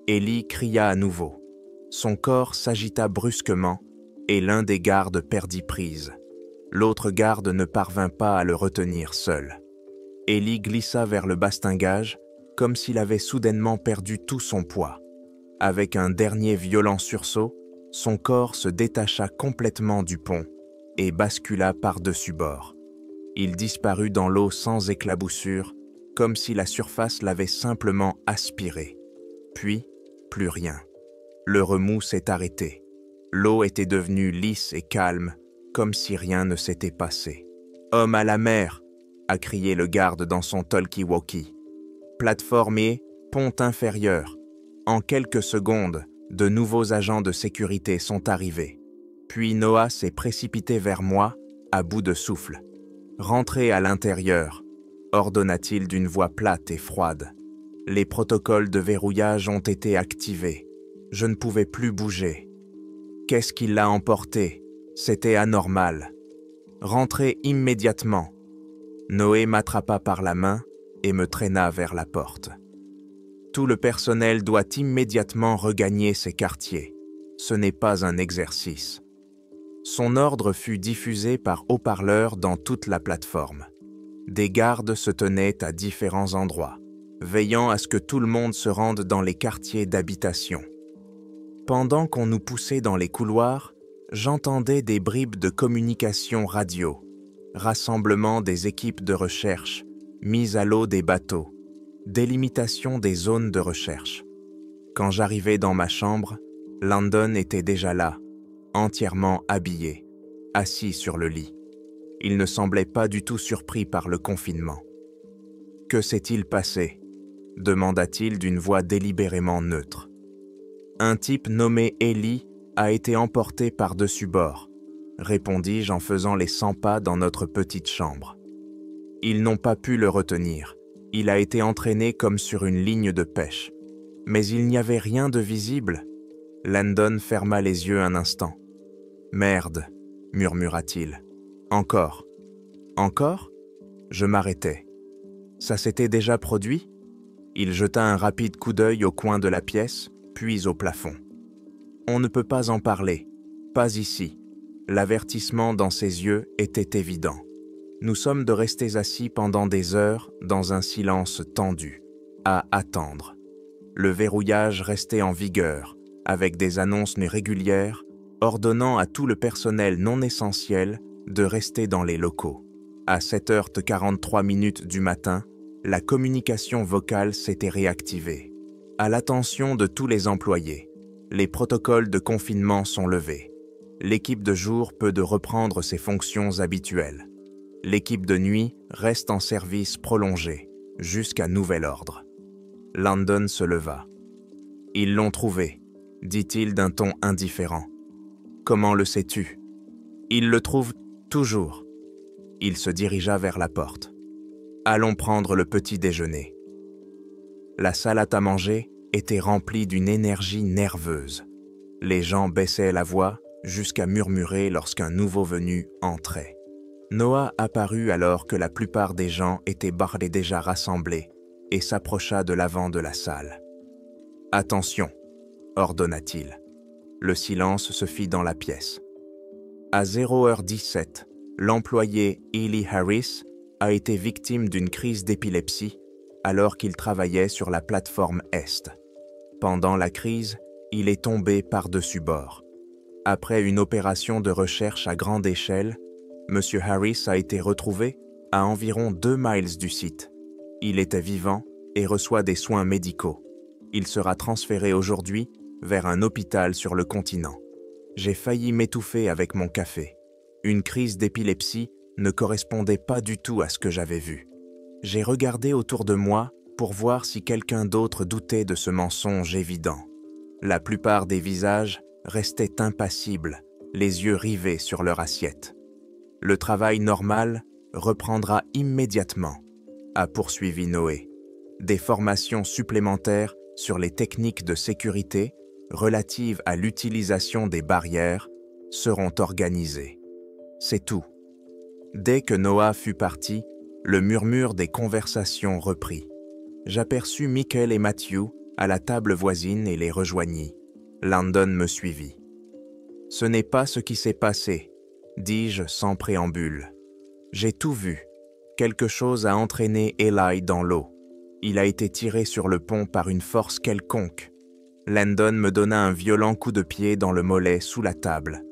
Eli cria à nouveau. Son corps s'agita brusquement et l'un des gardes perdit prise. L'autre garde ne parvint pas à le retenir seul. Eli glissa vers le bastingage comme s'il avait soudainement perdu tout son poids. Avec un dernier violent sursaut, son corps se détacha complètement du pont et bascula par-dessus bord. Il disparut dans l'eau sans éclaboussure, comme si la surface l'avait simplement aspiré. Puis, plus rien. Le remous s'est arrêté. L'eau était devenue lisse et calme, comme si rien ne s'était passé. « Homme à la mer !» a crié le garde dans son talkie-walkie. « Plateforme et pont inférieur. » En quelques secondes, de nouveaux agents de sécurité sont arrivés. Puis Noah s'est précipité vers moi, à bout de souffle. « Rentrez à l'intérieur », ordonna-t-il d'une voix plate et froide. Les protocoles de verrouillage ont été activés. Je ne pouvais plus bouger. Qu'est-ce qui l'a emporté? C'était anormal. Rentrez immédiatement. Noé m'attrapa par la main et me traîna vers la porte. Tout le personnel doit immédiatement regagner ses quartiers. Ce n'est pas un exercice. Son ordre fut diffusé par haut-parleur dans toute la plateforme. Des gardes se tenaient à différents endroits, veillant à ce que tout le monde se rende dans les quartiers d'habitation. Pendant qu'on nous poussait dans les couloirs, j'entendais des bribes de communication radio, rassemblement des équipes de recherche, mise à l'eau des bateaux, délimitation des zones de recherche. Quand j'arrivai dans ma chambre, Landon était déjà là, entièrement habillé, assis sur le lit. Il ne semblait pas du tout surpris par le confinement. « Que s'est-il passé ?» demanda-t-il d'une voix délibérément neutre. « Un type nommé Eli a été emporté par-dessus bord, répondis-je en faisant les 100 pas dans notre petite chambre. Ils n'ont pas pu le retenir. Il a été entraîné comme sur une ligne de pêche. Mais il n'y avait rien de visible. Landon ferma les yeux un instant. « Merde » murmura-t-il. « Encore. » « Encore » Je m'arrêtai. « Ça s'était déjà produit ?» Il jeta un rapide coup d'œil au coin de la pièce, puis au plafond. « On ne peut pas en parler. Pas ici. » L'avertissement dans ses yeux était évident. Nous sommes de rester assis pendant des heures dans un silence tendu, à attendre. Le verrouillage restait en vigueur, avec des annonces régulières, ordonnant à tout le personnel non essentiel de rester dans les locaux. À 7h43 du matin, la communication vocale s'était réactivée. À l'attention de tous les employés, les protocoles de confinement sont levés. L'équipe de jour peut reprendre ses fonctions habituelles. L'équipe de nuit reste en service prolongé, jusqu'à nouvel ordre. Landon se leva. « Ils l'ont trouvé », dit-il d'un ton indifférent. « Comment le sais-tu ?»« Ils le trouvent toujours. » Il se dirigea vers la porte. « Allons prendre le petit déjeuner. » La salle à manger était remplie d'une énergie nerveuse. Les gens baissaient la voix jusqu'à murmurer lorsqu'un nouveau venu entrait. Noah apparut alors que la plupart des gens étaient déjà rassemblés et s'approcha de l'avant de la salle. « Attention !» ordonna-t-il. Le silence se fit dans la pièce. À 0h17, l'employé Ely Harris a été victime d'une crise d'épilepsie alors qu'il travaillait sur la plateforme Est. Pendant la crise, il est tombé par-dessus bord. Après une opération de recherche à grande échelle, M. Harris a été retrouvé à environ 2 miles du site. Il était vivant et reçoit des soins médicaux. Il sera transféré aujourd'hui vers un hôpital sur le continent. J'ai failli m'étouffer avec mon café. Une crise d'épilepsie ne correspondait pas du tout à ce que j'avais vu. J'ai regardé autour de moi pour voir si quelqu'un d'autre doutait de ce mensonge évident. La plupart des visages restaient impassibles, les yeux rivés sur leur assiette. Le travail normal reprendra immédiatement, a poursuivi Noé. Des formations supplémentaires sur les techniques de sécurité relatives à l'utilisation des barrières seront organisées. C'est tout. Dès que Noah fut parti, le murmure des conversations reprit. J'aperçus Michael et Matthew à la table voisine et les rejoignis. Landon me suivit. « Ce n'est pas ce qui s'est passé », dis-je sans préambule. « J'ai tout vu. Quelque chose a entraîné Eli dans l'eau. Il a été tiré sur le pont par une force quelconque. » Landon me donna un violent coup de pied dans le mollet sous la table.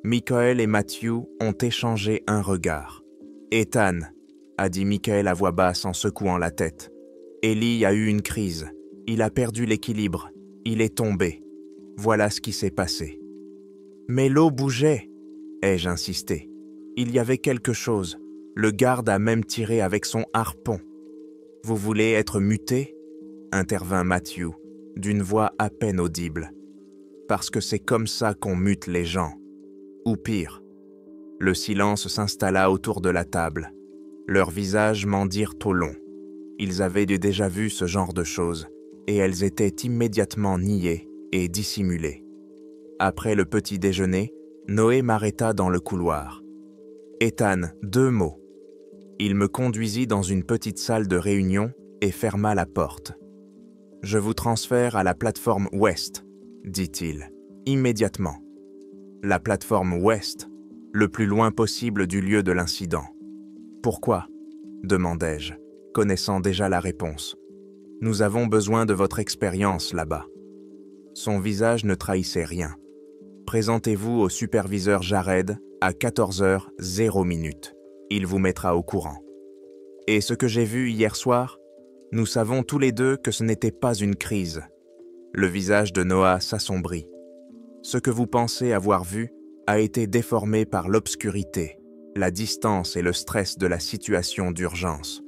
Michael et Matthew ont échangé un regard. « Ethan », a dit Michael à voix basse en secouant la tête. « Eli a eu une crise. Il a perdu l'équilibre. Il est tombé. Voilà ce qui s'est passé. »« Mais l'eau bougeait !» ai-je insisté. « Il y avait quelque chose. Le garde a même tiré avec son harpon. »« Vous voulez être muté ?» intervint Matthew, d'une voix à peine audible. « Parce que c'est comme ça qu'on mute les gens. Ou pire. » Le silence s'installa autour de la table. Leurs visages m'en dirent au long. Ils avaient déjà vu ce genre de choses, et elles étaient immédiatement niées et dissimulées. Après le petit déjeuner, Noé m'arrêta dans le couloir. « Ethan, 2 mots. » Il me conduisit dans une petite salle de réunion et ferma la porte. « Je vous transfère à la plateforme Ouest, » dit-il, immédiatement. La plateforme Ouest, le plus loin possible du lieu de l'incident. « Pourquoi ?» demandai-je, connaissant déjà la réponse. « Nous avons besoin de votre expérience là-bas. » Son visage ne trahissait rien. « Présentez-vous au superviseur Jared à 14h00. Il vous mettra au courant. » Et ce que j'ai vu hier soir, nous savons tous les deux que ce n'était pas une crise. Le visage de Noah s'assombrit. Ce que vous pensez avoir vu a été déformé par l'obscurité, la distance et le stress de la situation d'urgence.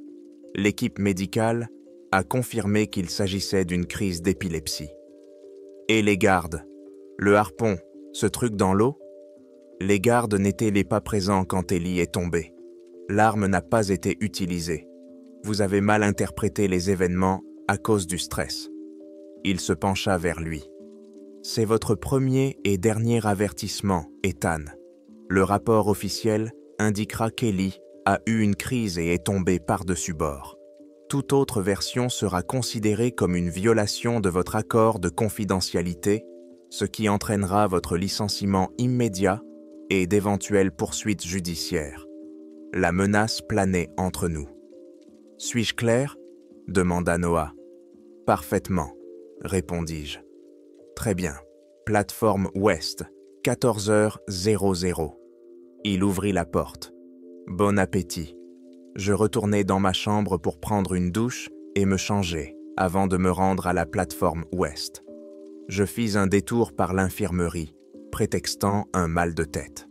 L'équipe médicale a confirmé qu'il s'agissait d'une crise d'épilepsie. Et les gardes, le harpon, ce truc dans l'eau? Les gardes n'étaient pas présents quand Eli est tombé. L'arme n'a pas été utilisée. Vous avez mal interprété les événements à cause du stress. Il se pencha vers lui. C'est votre premier et dernier avertissement, Ethan. Le rapport officiel indiquera qu'Eli a eu une crise et est tombé par-dessus bord. Toute autre version sera considérée comme une violation de votre accord de confidentialité, ce qui entraînera votre licenciement immédiat et d'éventuelles poursuites judiciaires. La menace planait entre nous. « Suis-je clair ?» demanda Noah. « Parfaitement, » répondis-je. « Très bien. Plateforme Ouest, 14h00. » Il ouvrit la porte. « Bon appétit. » Je retournai dans ma chambre pour prendre une douche et me changer avant de me rendre à la plateforme Ouest. Je fis un détour par l'infirmerie, prétextant un mal de tête.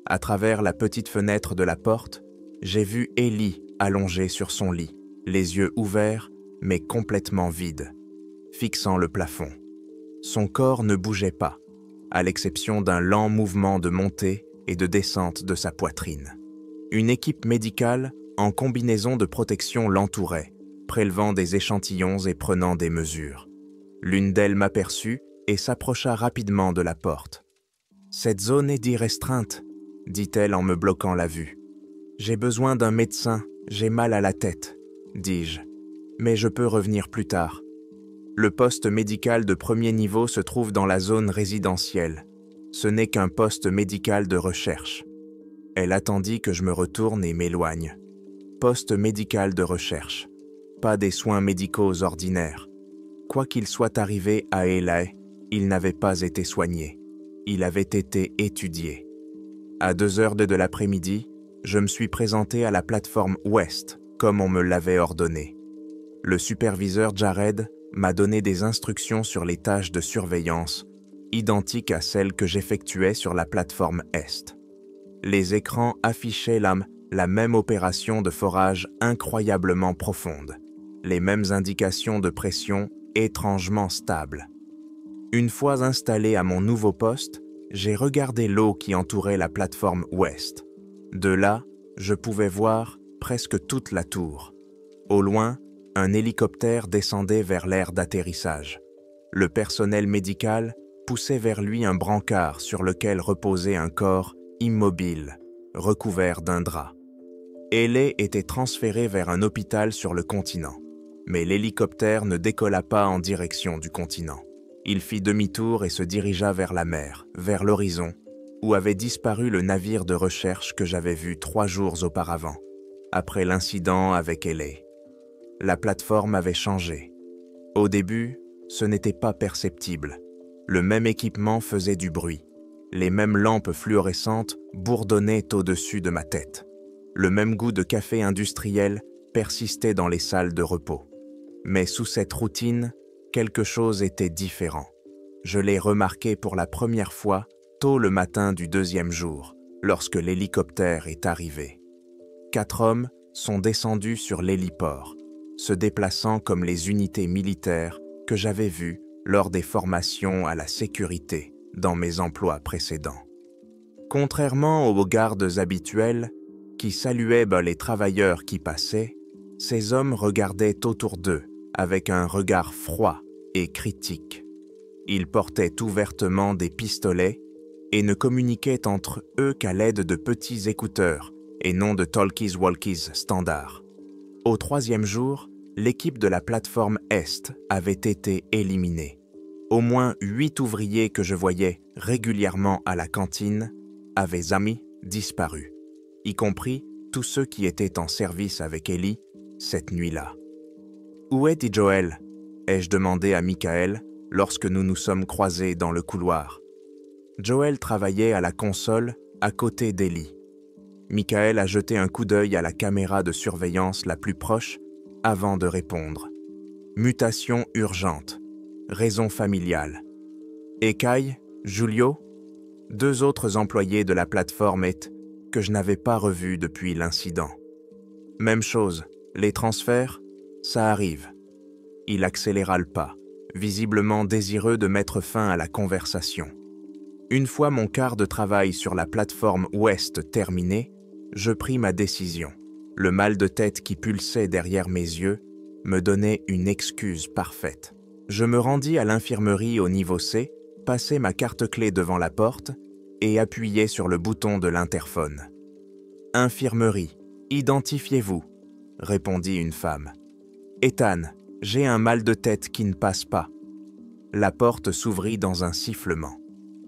À travers la petite fenêtre de la porte, j'ai vu Eli allongé sur son lit, les yeux ouverts mais complètement vides, fixant le plafond. Son corps ne bougeait pas, à l'exception d'un lent mouvement de montée et de descente de sa poitrine. Une équipe médicale en combinaison de protection l'entourait, prélevant des échantillons et prenant des mesures. L'une d'elles m'aperçut et s'approcha rapidement de la porte. « Cette zone est dit restreinte », dit-elle en me bloquant la vue. J'ai besoin d'un médecin, j'ai mal à la tête, dis-je. Mais je peux revenir plus tard. Le poste médical de premier niveau se trouve dans la zone résidentielle. Ce n'est qu'un poste médical de recherche. Elle attendit que je me retourne et m'éloigne. Poste médical de recherche. Pas des soins médicaux ordinaires. Quoi qu'il soit arrivé à Eli, il n'avait pas été soigné. Il avait été étudié. À 2h de l'après-midi, je me suis présenté à la plateforme Ouest, comme on me l'avait ordonné. Le superviseur Jared m'a donné des instructions sur les tâches de surveillance, identiques à celles que j'effectuais sur la plateforme Est. Les écrans affichaient la même opération de forage incroyablement profonde, les mêmes indications de pression étrangement stables. Une fois installé à mon nouveau poste, j'ai regardé l'eau qui entourait la plateforme Ouest. De là, je pouvais voir presque toute la tour. Au loin, un hélicoptère descendait vers l'aire d'atterrissage. Le personnel médical poussait vers lui un brancard sur lequel reposait un corps immobile, recouvert d'un drap. Ellie était transféré vers un hôpital sur le continent, mais l'hélicoptère ne décolla pas en direction du continent. Il fit demi-tour et se dirigea vers la mer, vers l'horizon, où avait disparu le navire de recherche que j'avais vu 3 jours auparavant, après l'incident avec Ellie. La plateforme avait changé. Au début, ce n'était pas perceptible. Le même équipement faisait du bruit. Les mêmes lampes fluorescentes bourdonnaient au-dessus de ma tête. Le même goût de café industriel persistait dans les salles de repos. Mais sous cette routine, quelque chose était différent. Je l'ai remarqué pour la première fois tôt le matin du 2e jour, lorsque l'hélicoptère est arrivé. 4 hommes sont descendus sur l'héliport, se déplaçant comme les unités militaires que j'avais vues lors des formations à la sécurité dans mes emplois précédents. Contrairement aux gardes habituels qui saluaient les travailleurs qui passaient, ces hommes regardaient autour d'eux avec un regard froid et critique. Ils portaient ouvertement des pistolets et ne communiquaient entre eux qu'à l'aide de petits écouteurs et non de talkies-walkies standards. Au 3e jour, l'équipe de la plateforme Est avait été éliminée. Au moins 8 ouvriers que je voyais régulièrement à la cantine avaient disparu, y compris tous ceux qui étaient en service avec Ellie cette nuit-là. « Où est Joel ?» ai-je demandé à Michael lorsque nous nous sommes croisés dans le couloir. Joel travaillait à la console à côté d'Ellie. Michael a jeté un coup d'œil à la caméra de surveillance la plus proche avant de répondre. Mutation urgente. Raison familiale. Ekai, Julio, 2 autres employés de la plateforme que je n'avais pas revus depuis l'incident. Même chose, les transferts, ça arrive. Il accéléra le pas, visiblement désireux de mettre fin à la conversation. Une fois mon quart de travail sur la plateforme Ouest terminé, je pris ma décision. Le mal de tête qui pulsait derrière mes yeux me donnait une excuse parfaite. Je me rendis à l'infirmerie au niveau C, passai ma carte-clé devant la porte et appuyai sur le bouton de l'interphone. « Infirmerie, identifiez-vous » répondit une femme. « Ethan, j'ai un mal de tête qui ne passe pas. » La porte s'ouvrit dans un sifflement.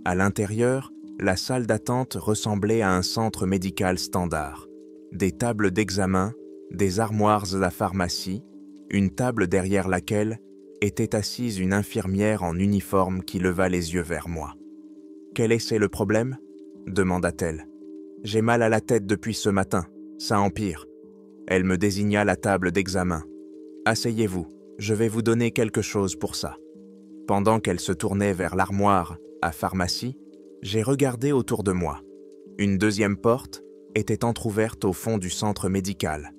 À l'intérieur, la salle d'attente ressemblait à un centre médical standard. Des tables d'examen, des armoires à la pharmacie, une table derrière laquelle était assise une infirmière en uniforme qui leva les yeux vers moi. « Quel est le problème ?» demanda-t-elle. « J'ai mal à la tête depuis ce matin, ça empire. » Elle me désigna la table d'examen. « Asseyez-vous, je vais vous donner quelque chose pour ça. » Pendant qu'elle se tournait vers l'armoire à pharmacie, j'ai regardé autour de moi. Une 2e porte était entr'ouverte au fond du centre médical.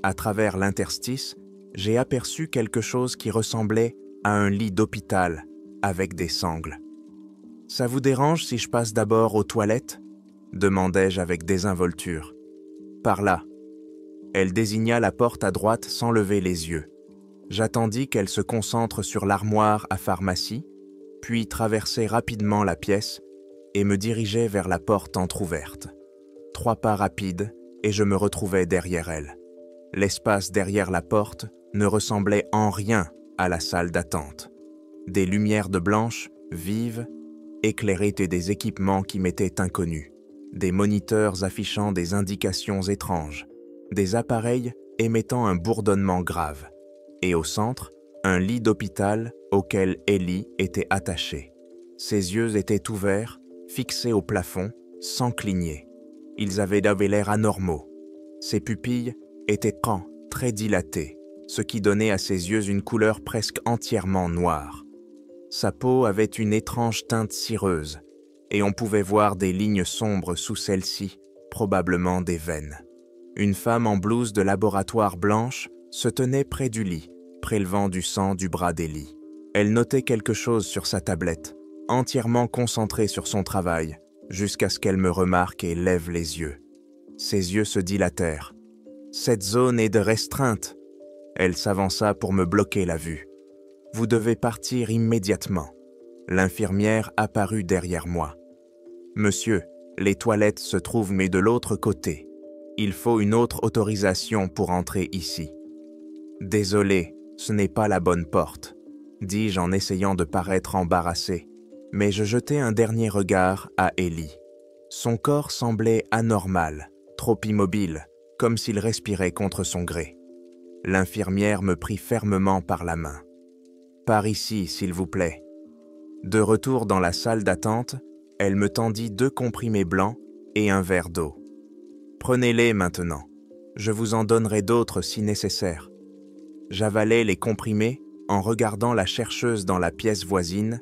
À travers l'interstice, j'ai aperçu quelque chose qui ressemblait à un lit d'hôpital avec des sangles. « Ça vous dérange si je passe d'abord aux toilettes ?» demandai-je avec désinvolture. « Par là. » Elle désigna la porte à droite sans lever les yeux. J'attendis qu'elle se concentre sur l'armoire à pharmacie, puis traversai rapidement la pièce et me dirigeai vers la porte entr'ouverte. 3 pas rapides et je me retrouvais derrière elle. L'espace derrière la porte ne ressemblait en rien à la salle d'attente. Des lumières de blanche, vives, éclairaient des équipements qui m'étaient inconnus. Des moniteurs affichant des indications étranges. Des appareils émettant un bourdonnement grave. Et au centre, un lit d'hôpital auquel Ellie était attachée. Ses yeux étaient ouverts, fixés au plafond, sans cligner. Ils avaient l'air anormaux. Ses pupilles étaient très dilatées, ce qui donnait à ses yeux une couleur presque entièrement noire. Sa peau avait une étrange teinte cireuse, et on pouvait voir des lignes sombres sous celle-ci, probablement des veines. Une femme en blouse de laboratoire blanche se tenait près du lit, prélevant du sang du bras d'Ellie. Elle notait quelque chose sur sa tablette, entièrement concentrée sur son travail, jusqu'à ce qu'elle me remarque et lève les yeux. Ses yeux se dilatèrent. « Cette zone est de restreinte. » Elle s'avança pour me bloquer la vue. « Vous devez partir immédiatement. » L'infirmière apparut derrière moi. « Monsieur, les toilettes se trouvent mais de l'autre côté. Il faut une autre autorisation pour entrer ici. » « Désolé, ce n'est pas la bonne porte, » dis-je en essayant de paraître embarrassé, mais je jetai un dernier regard à Ellie. Son corps semblait anormal, trop immobile, comme s'il respirait contre son gré. L'infirmière me prit fermement par la main. « Par ici, s'il vous plaît. » De retour dans la salle d'attente, elle me tendit 2 comprimés blancs et un verre d'eau. « Prenez-les maintenant. Je vous en donnerai d'autres si nécessaire. » J'avalai les comprimés en regardant la chercheuse dans la pièce voisine,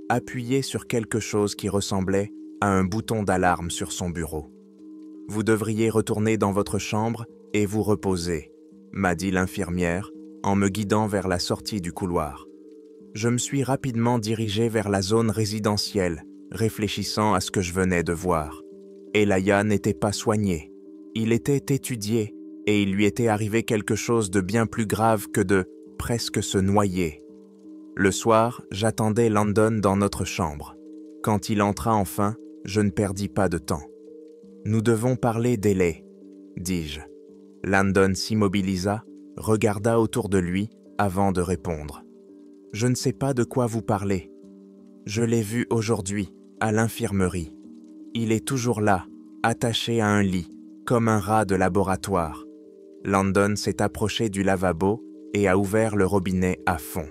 appuyée sur quelque chose qui ressemblait à un bouton d'alarme sur son bureau. « Vous devriez retourner dans votre chambre et vous reposer, » m'a dit l'infirmière en me guidant vers la sortie du couloir. Je me suis rapidement dirigé vers la zone résidentielle, réfléchissant à ce que je venais de voir. Elaya n'était pas soigné. Il était étudié et il lui était arrivé quelque chose de bien plus grave que de presque se noyer. Le soir, j'attendais Landon dans notre chambre. Quand il entra enfin, je ne perdis pas de temps. « Nous devons parler d'Ellie, » dis-je. Landon s'immobilisa, regarda autour de lui avant de répondre. « Je ne sais pas de quoi vous parlez. Je l'ai vu aujourd'hui, à l'infirmerie. Il est toujours là, attaché à un lit, comme un rat de laboratoire. » Landon s'est approché du lavabo et a ouvert le robinet à fond.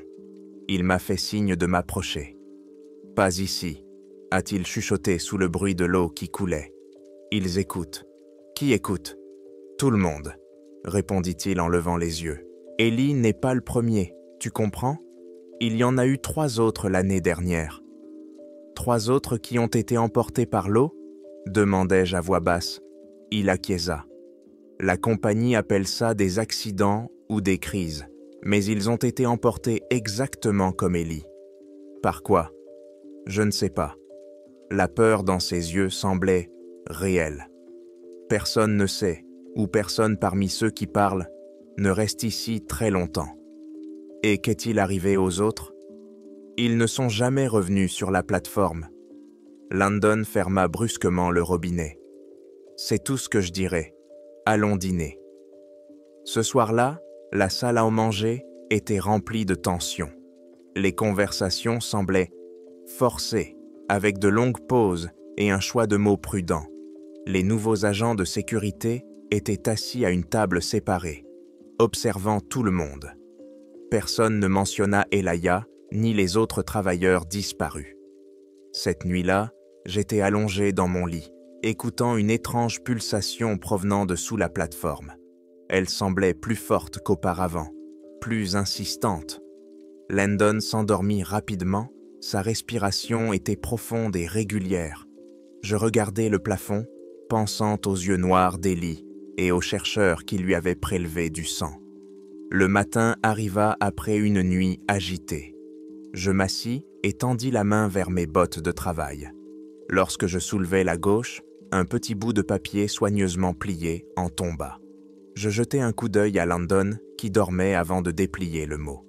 Il m'a fait signe de m'approcher. « Pas ici, » a-t-il chuchoté sous le bruit de l'eau qui coulait. « Ils écoutent. »« Qui écoute ?»« Tout le monde, » répondit-il en levant les yeux. « Ellie n'est pas le premier, tu comprends ? Il y en a eu 3 autres l'année dernière. »« 3 autres qui ont été emportés par l'eau ?» demandai-je à voix basse. Il acquiesça. La compagnie appelle ça des accidents ou des crises, mais ils ont été emportés exactement comme Ellie. Par quoi? Je ne sais pas. La peur dans ses yeux semblait réelle. Personne ne sait, ou personne parmi ceux qui parlent, ne reste ici très longtemps. Et qu'est-il arrivé aux autres? Ils ne sont jamais revenus sur la plateforme. Landon ferma brusquement le robinet. C'est tout ce que je dirais. Allons dîner. Ce soir-là, la salle à manger était remplie de tension. Les conversations semblaient forcées, avec de longues pauses et un choix de mots prudent. Les nouveaux agents de sécurité étaient assis à une table séparée, observant tout le monde. Personne ne mentionna Elaya ni les autres travailleurs disparus. Cette nuit-là, j'étais allongé dans mon lit, écoutant une étrange pulsation provenant de sous la plateforme. Elle semblait plus forte qu'auparavant, plus insistante. Landon s'endormit rapidement, sa respiration était profonde et régulière. Je regardais le plafond, pensant aux yeux noirs d'Ellie et aux chercheurs qui lui avaient prélevé du sang. Le matin arriva après une nuit agitée. Je m'assis et tendis la main vers mes bottes de travail. Lorsque je soulevai la gauche, un petit bout de papier soigneusement plié en tomba. Je jetai un coup d'œil à Landon qui dormait avant de déplier le mot.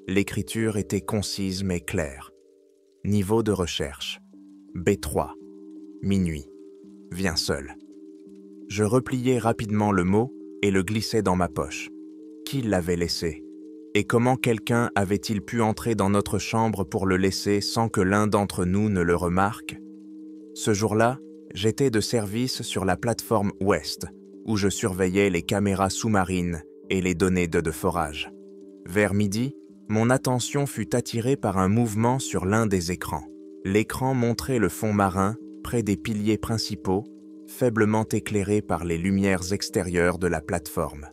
L'écriture était concise mais claire. Niveau de recherche. B3. Minuit. Viens seul. Je repliai rapidement le mot et le glissai dans ma poche. Qui l'avait laissé? Et comment quelqu'un avait-il pu entrer dans notre chambre pour le laisser sans que l'un d'entre nous ne le remarque? Ce jour-là, j'étais de service sur la plateforme Ouest, où je surveillais les caméras sous-marines et les données de forage. Vers midi, mon attention fut attirée par un mouvement sur l'un des écrans. L'écran montrait le fond marin, près des piliers principaux, faiblement éclairé par les lumières extérieures de la plateforme.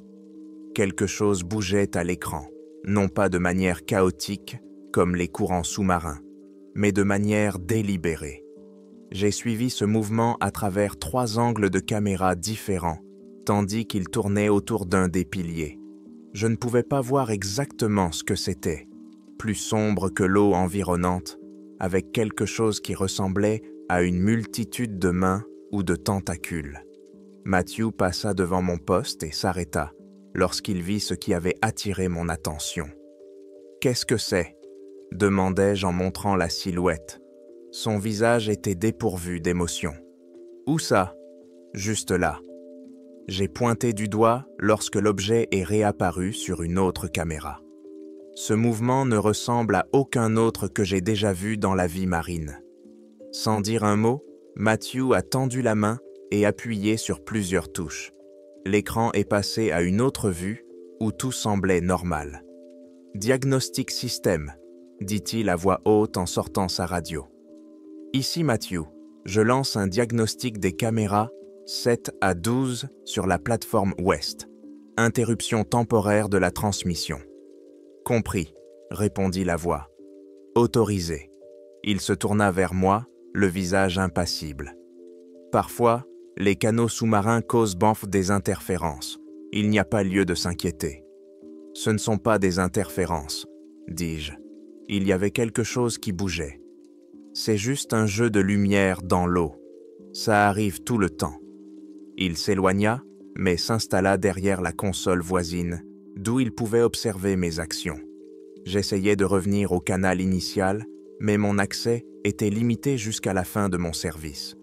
Quelque chose bougeait à l'écran, non pas de manière chaotique, comme les courants sous-marins, mais de manière délibérée. J'ai suivi ce mouvement à travers 3 angles de caméra différents, tandis qu'il tournait autour d'un des piliers. Je ne pouvais pas voir exactement ce que c'était, plus sombre que l'eau environnante, avec quelque chose qui ressemblait à une multitude de mains ou de tentacules. Matthew passa devant mon poste et s'arrêta lorsqu'il vit ce qui avait attiré mon attention. « Qu'est-ce que c'est » demandai-je en montrant la silhouette. Son visage était dépourvu d'émotion. « Où ça ?»« Juste là. » J'ai pointé du doigt lorsque l'objet est réapparu sur une autre caméra. Ce mouvement ne ressemble à aucun autre que j'ai déjà vu dans la vie marine. Sans dire un mot, Matthew a tendu la main et appuyé sur plusieurs touches. L'écran est passé à une autre vue où tout semblait normal. « Diagnostic système », dit-il à voix haute en sortant sa radio. « Ici Matthew, je lance un diagnostic des caméras 7 à 12 sur la plateforme Ouest. Interruption temporaire de la transmission. »« Compris », répondit la voix. « Autorisé. » Il se tourna vers moi, le visage impassible. « Parfois, les canaux sous-marins causent des interférences. Il n'y a pas lieu de s'inquiéter. »« Ce ne sont pas des interférences, » dis-je. Il y avait quelque chose qui bougeait. « C'est juste un jeu de lumière dans l'eau. Ça arrive tout le temps. » Il s'éloigna, mais s'installa derrière la console voisine, d'où il pouvait observer mes actions. J'essayais de revenir au canal initial, mais mon accès était limité jusqu'à la fin de mon service.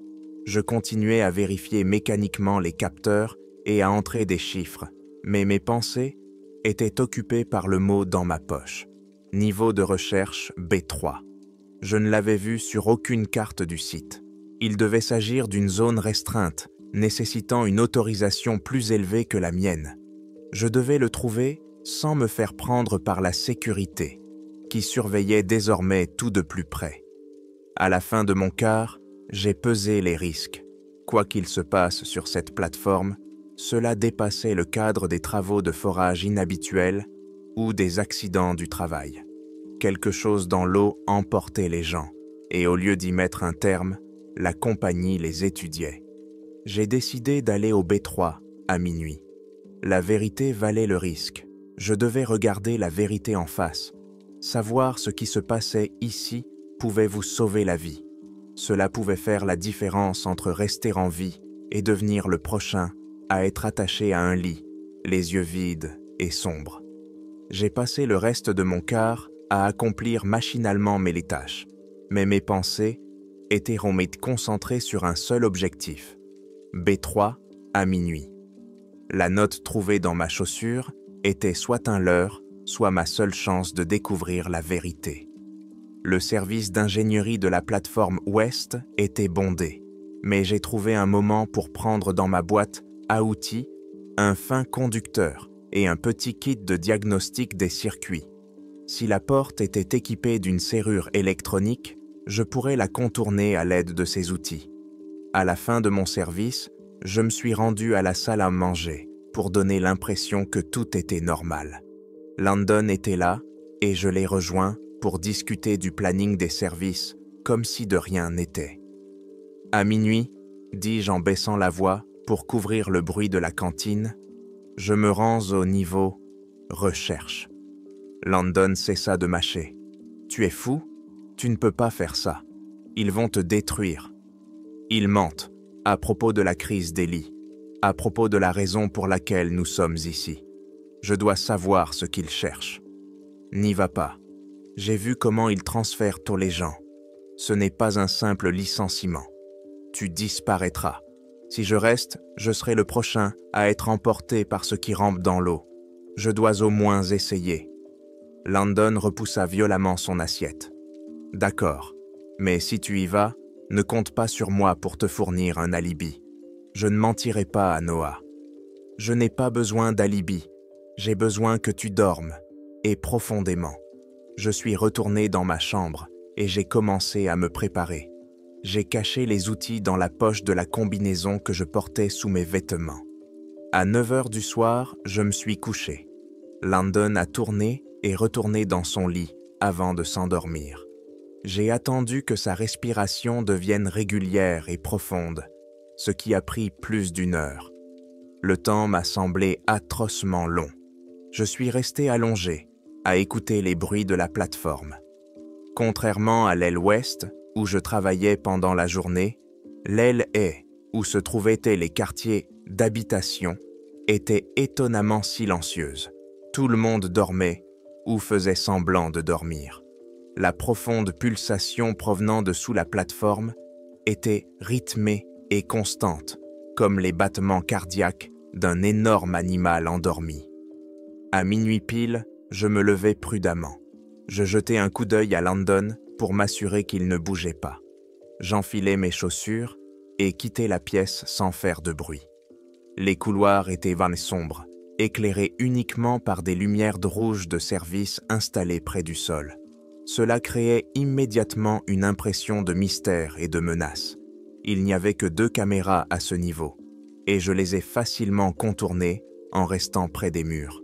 Je continuais à vérifier mécaniquement les capteurs et à entrer des chiffres, mais mes pensées étaient occupées par le mot dans ma poche. Niveau de recherche B3. Je ne l'avais vu sur aucune carte du site. Il devait s'agir d'une zone restreinte, nécessitant une autorisation plus élevée que la mienne. Je devais le trouver sans me faire prendre par la sécurité, qui surveillait désormais tout de plus près. À la fin de mon quart, j'ai pesé les risques. Quoi qu'il se passe sur cette plateforme, cela dépassait le cadre des travaux de forage inhabituels ou des accidents du travail. Quelque chose dans l'eau emportait les gens, et au lieu d'y mettre un terme, la compagnie les étudiait. J'ai décidé d'aller au B3 à minuit. La vérité valait le risque. Je devais regarder la vérité en face. Savoir ce qui se passait ici pouvait vous sauver la vie. Cela pouvait faire la différence entre rester en vie et devenir le prochain à être attaché à un lit, les yeux vides et sombres. J'ai passé le reste de mon quart à accomplir machinalement mes tâches, mais mes pensées étaient concentrées sur un seul objectif. B3 à minuit. La note trouvée dans ma chaussure était soit un leurre, soit ma seule chance de découvrir la vérité. Le service d'ingénierie de la plateforme Ouest était bondé, mais j'ai trouvé un moment pour prendre dans ma boîte à outils un fin conducteur et un petit kit de diagnostic des circuits. Si la porte était équipée d'une serrure électronique, je pourrais la contourner à l'aide de ces outils. À la fin de mon service, je me suis rendu à la salle à manger pour donner l'impression que tout était normal. Landon était là et je l'ai rejoint pour discuter du planning des services comme si de rien n'était. « À minuit, dis-je en baissant la voix pour couvrir le bruit de la cantine, je me rends au niveau recherche. » Landon cessa de mâcher. « Tu es fou? Tu ne peux pas faire ça. Ils vont te détruire. » Ils mentent à propos de la crise d'Eli, à propos de la raison pour laquelle nous sommes ici. Je dois savoir ce qu'ils cherchent. N'y va pas. J'ai vu comment ils transfèrent tous les gens. Ce n'est pas un simple licenciement. Tu disparaîtras. Si je reste, je serai le prochain à être emporté par ce qui rampe dans l'eau. Je dois au moins essayer. » Landon repoussa violemment son assiette. « D'accord, mais si tu y vas, ne compte pas sur moi pour te fournir un alibi. Je ne mentirai pas à Noah. Je n'ai pas besoin d'alibi. J'ai besoin que tu dormes, et profondément. » Je suis retourné dans ma chambre et j'ai commencé à me préparer. J'ai caché les outils dans la poche de la combinaison que je portais sous mes vêtements. À 9 heures du soir, je me suis couché. Landon a tourné et retourné dans son lit avant de s'endormir. J'ai attendu que sa respiration devienne régulière et profonde, ce qui a pris plus d'1 heure. Le temps m'a semblé atrocement long. Je suis resté allongé, à écouter les bruits de la plateforme. Contrairement à l'aile ouest, où je travaillais pendant la journée, l'aile est, où se trouvaient les quartiers d'habitation, était étonnamment silencieuse. Tout le monde dormait ou faisait semblant de dormir. La profonde pulsation provenant de sous la plateforme était rythmée et constante, comme les battements cardiaques d'un énorme animal endormi. À minuit pile, je me levai prudemment. Je jetai un coup d'œil à Landon pour m'assurer qu'il ne bougeait pas. J'enfilai mes chaussures et quittai la pièce sans faire de bruit. Les couloirs étaient sombres, éclairés uniquement par des lumières rouges de service installées près du sol. Cela créait immédiatement une impression de mystère et de menace. Il n'y avait que 2 caméras à ce niveau, et je les ai facilement contournées en restant près des murs.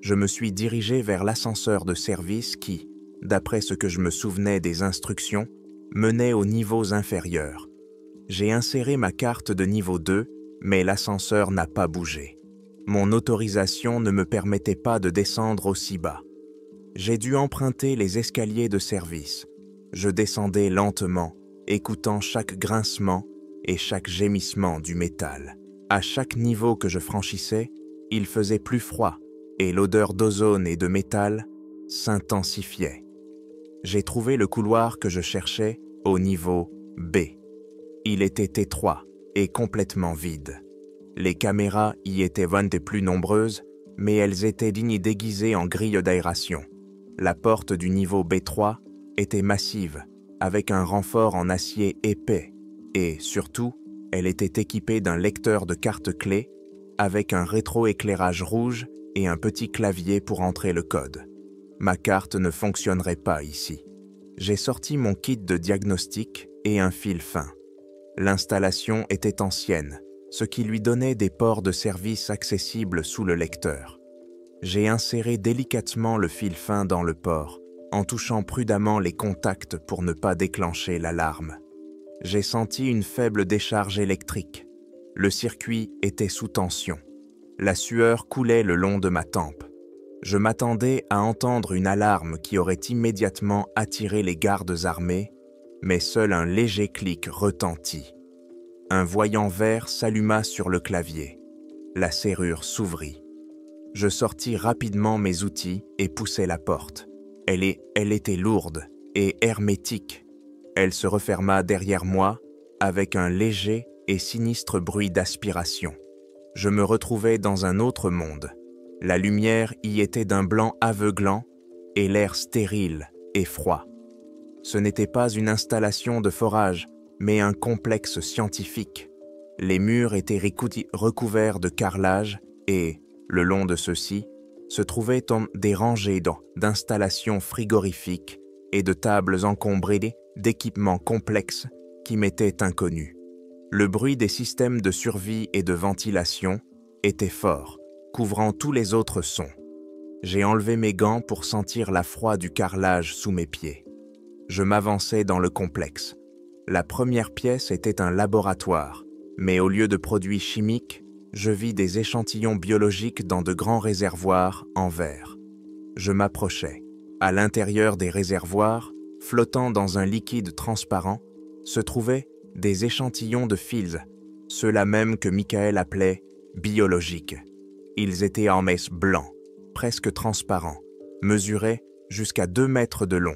Je me suis dirigé vers l'ascenseur de service qui, d'après ce que je me souvenais des instructions, menait aux niveaux inférieurs. J'ai inséré ma carte de niveau 2, mais l'ascenseur n'a pas bougé. Mon autorisation ne me permettait pas de descendre aussi bas. J'ai dû emprunter les escaliers de service. Je descendais lentement, écoutant chaque grincement et chaque gémissement du métal. À chaque niveau que je franchissais, il faisait plus froid et l'odeur d'ozone et de métal s'intensifiait. J'ai trouvé le couloir que je cherchais au niveau B. Il était étroit et complètement vide. Les caméras y étaient des plus nombreuses, mais elles étaient déguisées en grille d'aération. La porte du niveau B3 était massive, avec un renfort en acier épais, et surtout, elle était équipée d'un lecteur de carte clé avec un rétroéclairage rouge et un petit clavier pour entrer le code. Ma carte ne fonctionnerait pas ici. J'ai sorti mon kit de diagnostic et un fil fin. L'installation était ancienne, ce qui lui donnait des ports de service accessibles sous le lecteur. J'ai inséré délicatement le fil fin dans le port, en touchant prudemment les contacts pour ne pas déclencher l'alarme. J'ai senti une faible décharge électrique. Le circuit était sous tension. La sueur coulait le long de ma tempe. Je m'attendais à entendre une alarme qui aurait immédiatement attiré les gardes armés, mais seul un léger clic retentit. Un voyant vert s'alluma sur le clavier. La serrure s'ouvrit. Je sortis rapidement mes outils et poussai la porte. Elle était lourde et hermétique. Elle se referma derrière moi avec un léger et sinistre bruit d'aspiration. Je me retrouvais dans un autre monde. La lumière y était d'un blanc aveuglant et l'air stérile et froid. Ce n'était pas une installation de forage, mais un complexe scientifique. Les murs étaient recouverts de carrelage et, le long de ceux-ci, se trouvaient des rangées d'installations frigorifiques et de tables encombrées d'équipements complexes qui m'étaient inconnus. Le bruit des systèmes de survie et de ventilation était fort, couvrant tous les autres sons. J'ai enlevé mes gants pour sentir la froid du carrelage sous mes pieds. Je m'avançais dans le complexe. La première pièce était un laboratoire, mais au lieu de produits chimiques, je vis des échantillons biologiques dans de grands réservoirs en verre. Je m'approchais. À l'intérieur des réservoirs, flottant dans un liquide transparent, se trouvaient des échantillons de fils, ceux-là même que Michael appelait biologiques. Ils étaient en messe blancs, presque transparents, mesuraient jusqu'à 2 mètres de long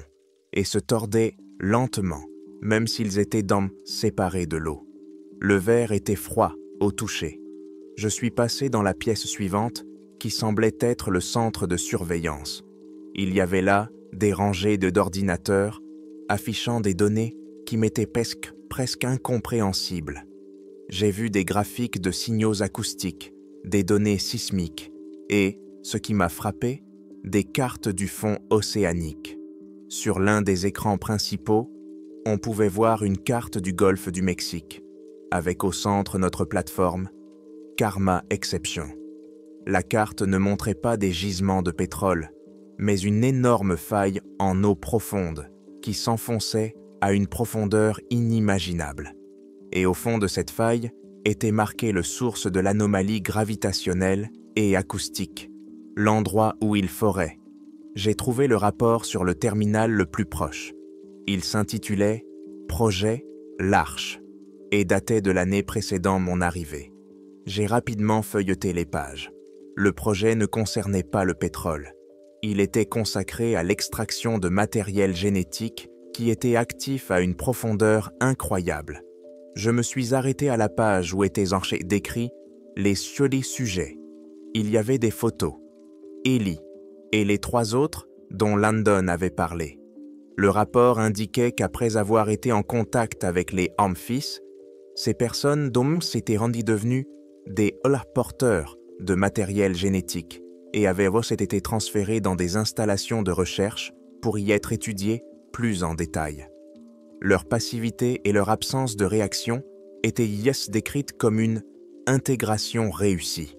et se tordaient lentement, même s'ils étaient séparés de l'eau. Le verre était froid au toucher. Je suis passé dans la pièce suivante, qui semblait être le centre de surveillance. Il y avait là des rangées d'ordinateurs affichant des données qui m'étaient presque incompréhensibles. J'ai vu des graphiques de signaux acoustiques, des données sismiques et, ce qui m'a frappé, des cartes du fond océanique. Sur l'un des écrans principaux, on pouvait voir une carte du golfe du Mexique, avec au centre notre plateforme, Karma Exception. La carte ne montrait pas des gisements de pétrole, mais une énorme faille en eau profonde qui s'enfonçait à une profondeur inimaginable. Et au fond de cette faille était marquée le source de l'anomalie gravitationnelle et acoustique, l'endroit où il forait. J'ai trouvé le rapport sur le terminal le plus proche. Il s'intitulait « Projet L'Arche » et datait de l'année précédant mon arrivée. J'ai rapidement feuilleté les pages. Le projet ne concernait pas le pétrole. Il était consacré à l'extraction de matériel génétique qui était actif à une profondeur incroyable. Je me suis arrêté à la page où étaient décrits les sujets. Il y avait des photos, Ellie et les 3 autres dont Landon avait parlé. Le rapport indiquait qu'après avoir été en contact avec les Amphis, ces personnes s'étaient rendues devenues des porteurs de matériel génétique et avaient été transférées dans des installations de recherche pour y être étudiées plus en détail. Leur passivité et leur absence de réaction étaient décrites comme une intégration réussie.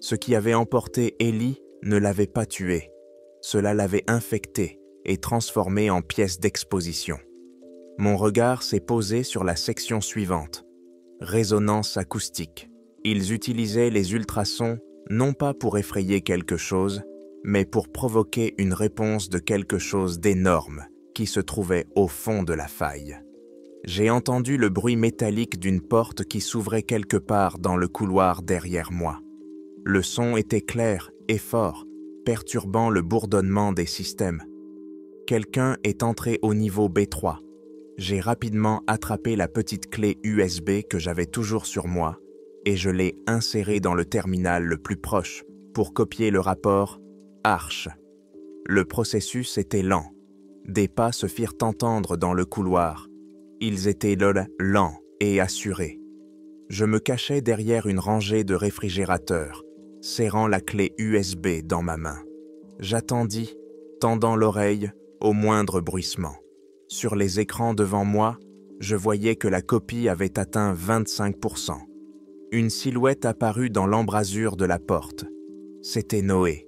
Ce qui avait emporté Ellie ne l'avait pas tuée. Cela l'avait infectée et transformée en pièce d'exposition. Mon regard s'est posé sur la section suivante. Résonance acoustique. Ils utilisaient les ultrasons non pas pour effrayer quelque chose, mais pour provoquer une réponse de quelque chose d'énorme qui se trouvait au fond de la faille. J'ai entendu le bruit métallique d'une porte qui s'ouvrait quelque part dans le couloir derrière moi. Le son était clair et fort, perturbant le bourdonnement des systèmes. Quelqu'un est entré au niveau B3. J'ai rapidement attrapé la petite clé USB que j'avais toujours sur moi et je l'ai insérée dans le terminal le plus proche pour copier le rapport Arche. Le processus était lent. Des pas se firent entendre dans le couloir. Ils étaient lents et assurés. Je me cachais derrière une rangée de réfrigérateurs, serrant la clé USB dans ma main. J'attendis, tendant l'oreille au moindre bruissement. Sur les écrans devant moi, je voyais que la copie avait atteint 25%. Une silhouette apparut dans l'embrasure de la porte. C'était Noé.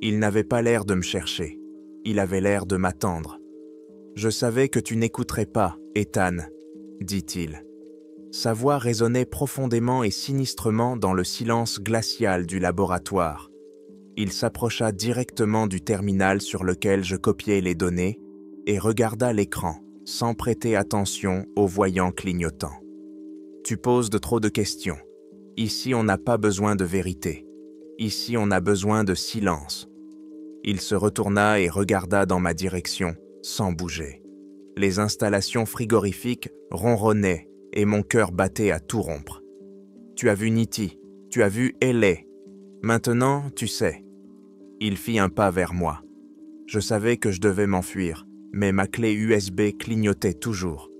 Il n'avait pas l'air de me chercher. Il avait l'air de m'attendre. « Je savais que tu n'écouterais pas, Ethan, » dit-il. Sa voix résonnait profondément et sinistrement dans le silence glacial du laboratoire. Il s'approcha directement du terminal sur lequel je copiais les données et regarda l'écran, sans prêter attention aux voyants clignotants. « Tu poses trop de questions. Ici, on n'a pas besoin de vérité. Ici, on a besoin de silence. » Il se retourna et regarda dans ma direction, sans bouger. Les installations frigorifiques ronronnaient et mon cœur battait à tout rompre. « Tu as vu Nitti, tu as vu LA. Maintenant, tu sais. » Il fit un pas vers moi. Je savais que je devais m'enfuir, mais ma clé USB clignotait toujours.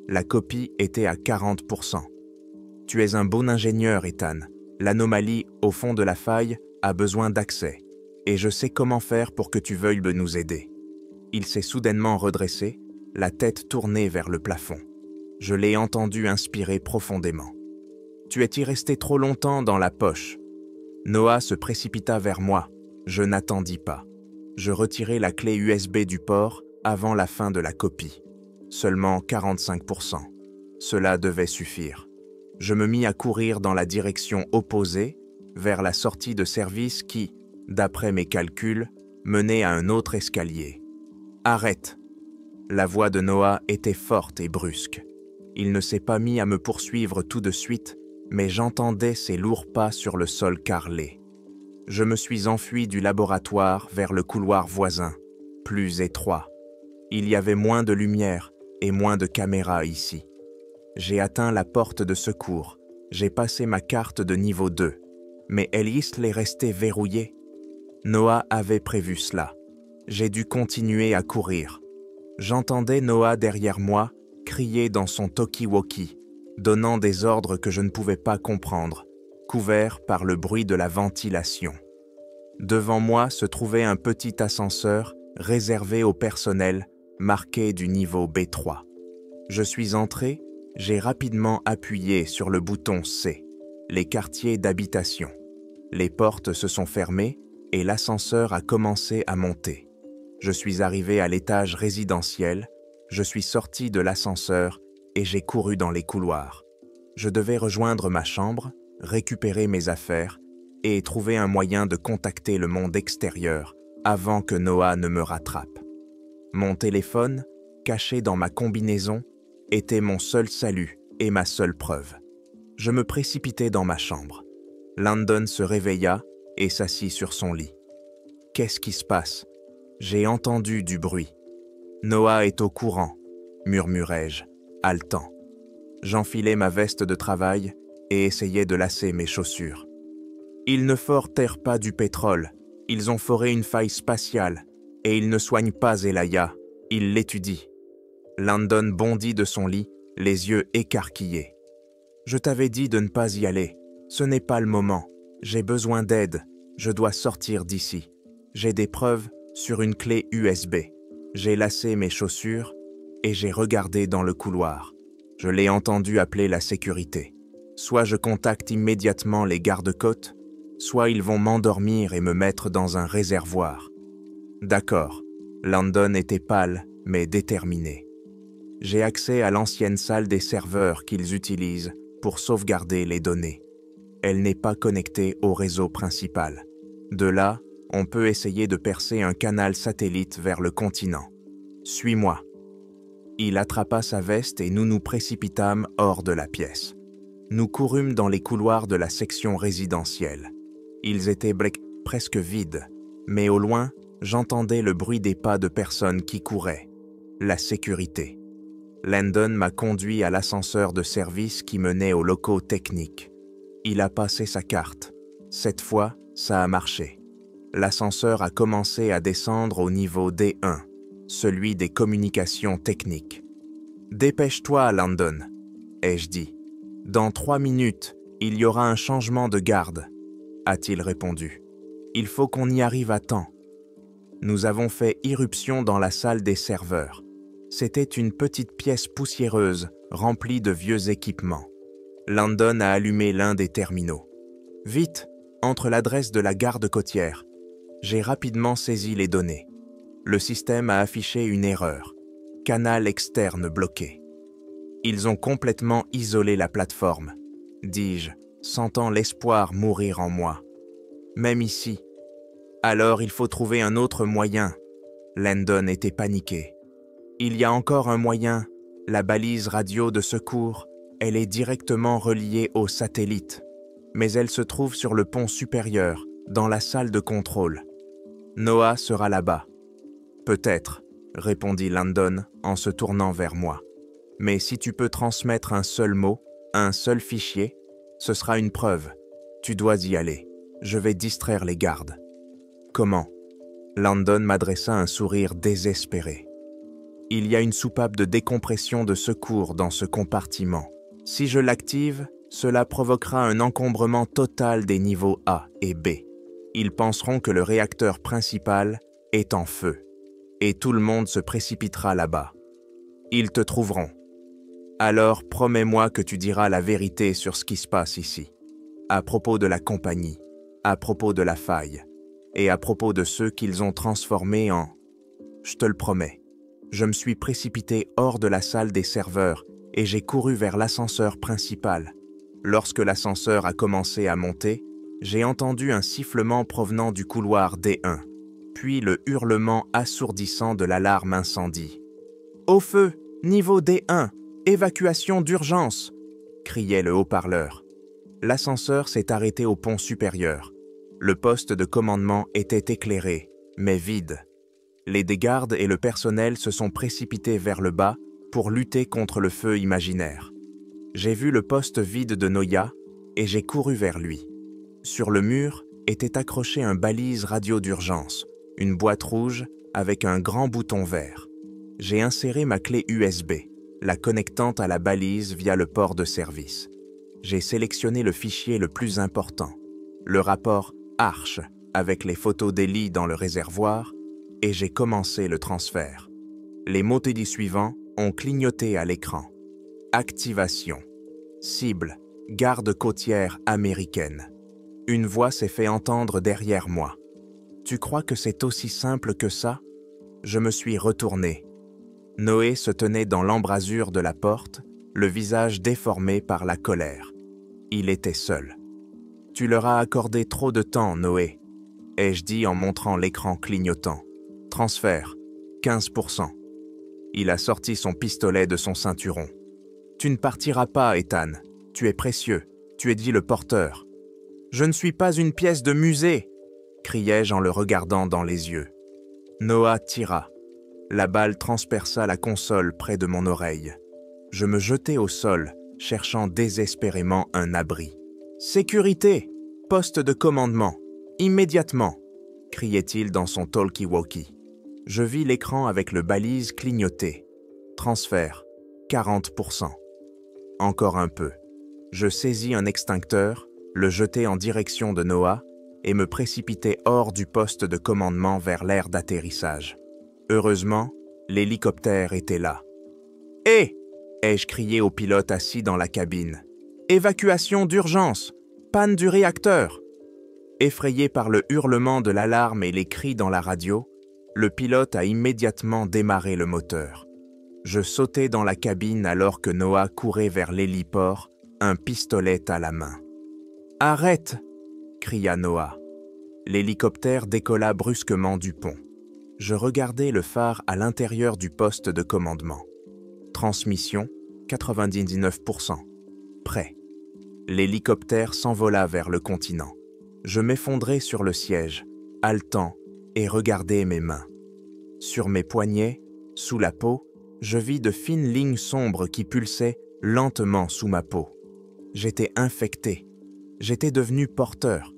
La copie était à 40%. « Tu es un bon ingénieur, Ethan. L'anomalie au fond de la faille a besoin d'accès. Et je sais comment faire pour que tu veuilles nous aider. » Il s'est soudainement redressé, la tête tournée vers le plafond. Je l'ai entendu inspirer profondément. « Tu es-y resté trop longtemps dans la poche. » Noah se précipita vers moi. Je n'attendis pas. Je retirai la clé USB du port avant la fin de la copie. Seulement 45%. Cela devait suffire. Je me mis à courir dans la direction opposée, vers la sortie de service qui, d'après mes calculs, menait à un autre escalier. « Arrête !» La voix de Noah était forte et brusque. Il ne s'est pas mis à me poursuivre tout de suite, mais j'entendais ses lourds pas sur le sol carrelé. Je me suis enfui du laboratoire vers le couloir voisin, plus étroit. Il y avait moins de lumière et moins de caméras ici. J'ai atteint la porte de secours. J'ai passé ma carte de niveau 2. Mais Ellisle est resté verrouillé. Noah avait prévu cela. J'ai dû continuer à courir. J'entendais Noah derrière moi crier dans son talkie-walkie, donnant des ordres que je ne pouvais pas comprendre, couverts par le bruit de la ventilation. Devant moi se trouvait un petit ascenseur réservé au personnel, marqué du niveau B3. Je suis entré, j'ai rapidement appuyé sur le bouton C, les quartiers d'habitation. Les portes se sont fermées et l'ascenseur a commencé à monter. Je suis arrivé à l'étage résidentiel, je suis sorti de l'ascenseur et j'ai couru dans les couloirs. Je devais rejoindre ma chambre, récupérer mes affaires et trouver un moyen de contacter le monde extérieur avant que Noah ne me rattrape. Mon téléphone, caché dans ma combinaison, était mon seul salut et ma seule preuve. Je me précipitai dans ma chambre. Landon se réveilla et s'assit sur son lit. « Qu'est-ce qui se passe ? J'ai entendu du bruit. »« Noah est au courant, » murmurai-je, haletant. J'enfilai ma veste de travail et essayai de lasser mes chaussures. « Ils ne forèrent pas du pétrole, ils ont foré une faille spatiale, et ils ne soignent pas Elaya, ils l'étudient. » Landon bondit de son lit, les yeux écarquillés. « Je t'avais dit de ne pas y aller. Ce n'est pas le moment. J'ai besoin d'aide. Je dois sortir d'ici. J'ai des preuves sur une clé USB. » J'ai lassé mes chaussures et j'ai regardé dans le couloir. Je l'ai entendu appeler la sécurité. Soit je contacte immédiatement les gardes-côtes, soit ils vont m'endormir et me mettre dans un réservoir. D'accord. Landon était pâle, mais déterminé. J'ai accès à l'ancienne salle des serveurs qu'ils utilisent pour sauvegarder les données. Elle n'est pas connectée au réseau principal. De là, on peut essayer de percer un canal satellite vers le continent. Suis-moi. Il attrapa sa veste et nous nous précipitâmes hors de la pièce. Nous courûmes dans les couloirs de la section résidentielle. Ils étaient presque vides, mais au loin, j'entendais le bruit des pas de personnes qui couraient. La sécurité. Landon m'a conduit à l'ascenseur de service qui menait aux locaux techniques. Il a passé sa carte. Cette fois, ça a marché. L'ascenseur a commencé à descendre au niveau D1, celui des communications techniques. « Dépêche-toi, Landon, » ai-je dit. « Dans 3 minutes, il y aura un changement de garde, » a-t-il répondu. « Il faut qu'on y arrive à temps. » Nous avons fait irruption dans la salle des serveurs. C'était une petite pièce poussiéreuse, remplie de vieux équipements. Landon a allumé l'un des terminaux. « Vite, entre l'adresse de la garde côtière. » J'ai rapidement saisi les données. Le système a affiché une erreur. Canal externe bloqué. Ils ont complètement isolé la plateforme, dis-je, sentant l'espoir mourir en moi. Même ici. Alors il faut trouver un autre moyen. Landon était paniqué. Il y a encore un moyen. La balise radio de secours, elle est directement reliée au satellite. Mais elle se trouve sur le pont supérieur, dans la salle de contrôle. Noah sera là-bas. Peut-être, répondit Landon en se tournant vers moi. Mais si tu peux transmettre un seul mot, un seul fichier, ce sera une preuve. Tu dois y aller. Je vais distraire les gardes. Comment? Landon m'adressa un sourire désespéré. Il y a une soupape de décompression de secours dans ce compartiment. Si je l'active, cela provoquera un encombrement total des niveaux A et B. Ils penseront que le réacteur principal est en feu, et tout le monde se précipitera là-bas. Ils te trouveront. Alors promets-moi que tu diras la vérité sur ce qui se passe ici, à propos de la compagnie, à propos de la faille, et à propos de ceux qu'ils ont transformés en... Je te le promets. Je me suis précipité hors de la salle des serveurs et j'ai couru vers l'ascenseur principal. Lorsque l'ascenseur a commencé à monter, j'ai entendu un sifflement provenant du couloir D1, puis le hurlement assourdissant de l'alarme incendie. « Au feu, niveau D1, évacuation d'urgence !» criait le haut-parleur. L'ascenseur s'est arrêté au pont supérieur. Le poste de commandement était éclairé, mais vide. Les gardes et le personnel se sont précipités vers le bas pour lutter contre le feu imaginaire. J'ai vu le poste vide de Noya et j'ai couru vers lui. Sur le mur était accroché un balise radio d'urgence, une boîte rouge avec un grand bouton vert. J'ai inséré ma clé USB, la connectant à la balise via le port de service. J'ai sélectionné le fichier le plus important, le rapport Arch avec les photos d'Ellie dans le réservoir, et j'ai commencé le transfert. Les mots-dits suivants ont clignoté à l'écran. Activation. Cible. Garde côtière américaine. Une voix s'est fait entendre derrière moi. Tu crois que c'est aussi simple que ça? Je me suis retourné. Noé se tenait dans l'embrasure de la porte, le visage déformé par la colère. Il était seul. Tu leur as accordé trop de temps, Noé, ai-je dit en montrant l'écran clignotant. Transfert, 15%. Il a sorti son pistolet de son ceinturon. Tu ne partiras pas, Ethan. Tu es précieux. Tu es dit le porteur. Je ne suis pas une pièce de musée, criai-je en le regardant dans les yeux. Noah tira. La balle transperça la console près de mon oreille. Je me jetai au sol, cherchant désespérément un abri. « Sécurité! Poste de commandement! Immédiatement !» criait-il dans son talkie-walkie. Je vis l'écran avec le balise clignoter. Transfert, 40%. Encore un peu. Je saisis un extincteur, le jetai en direction de Noah et me précipitai hors du poste de commandement vers l'aire d'atterrissage. Heureusement, l'hélicoptère était là. « Hé !» ai-je crié au pilote assis dans la cabine. « Évacuation d'urgence! Panne du réacteur !» Effrayé par le hurlement de l'alarme et les cris dans la radio, le pilote a immédiatement démarré le moteur. Je sautai dans la cabine alors que Noah courait vers l'héliport, un pistolet à la main. « Arrête !» cria Noah. L'hélicoptère décolla brusquement du pont. Je regardai le phare à l'intérieur du poste de commandement. Transmission, 99%. Prêt. L'hélicoptère s'envola vers le continent. Je m'effondrai sur le siège, haletant, et regardai mes mains. Sur mes poignets, sous la peau, je vis de fines lignes sombres qui pulsaient lentement sous ma peau. J'étais infecté. J'étais devenu porteur.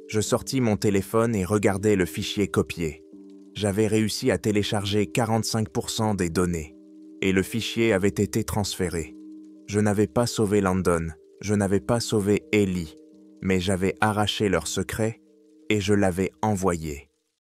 Je sortis mon téléphone et regardai le fichier copié. J'avais réussi à télécharger 45% des données, et le fichier avait été transféré. Je n'avais pas sauvé Landon, je n'avais pas sauvé Ellie, mais j'avais arraché leur secret et je l'avais envoyé.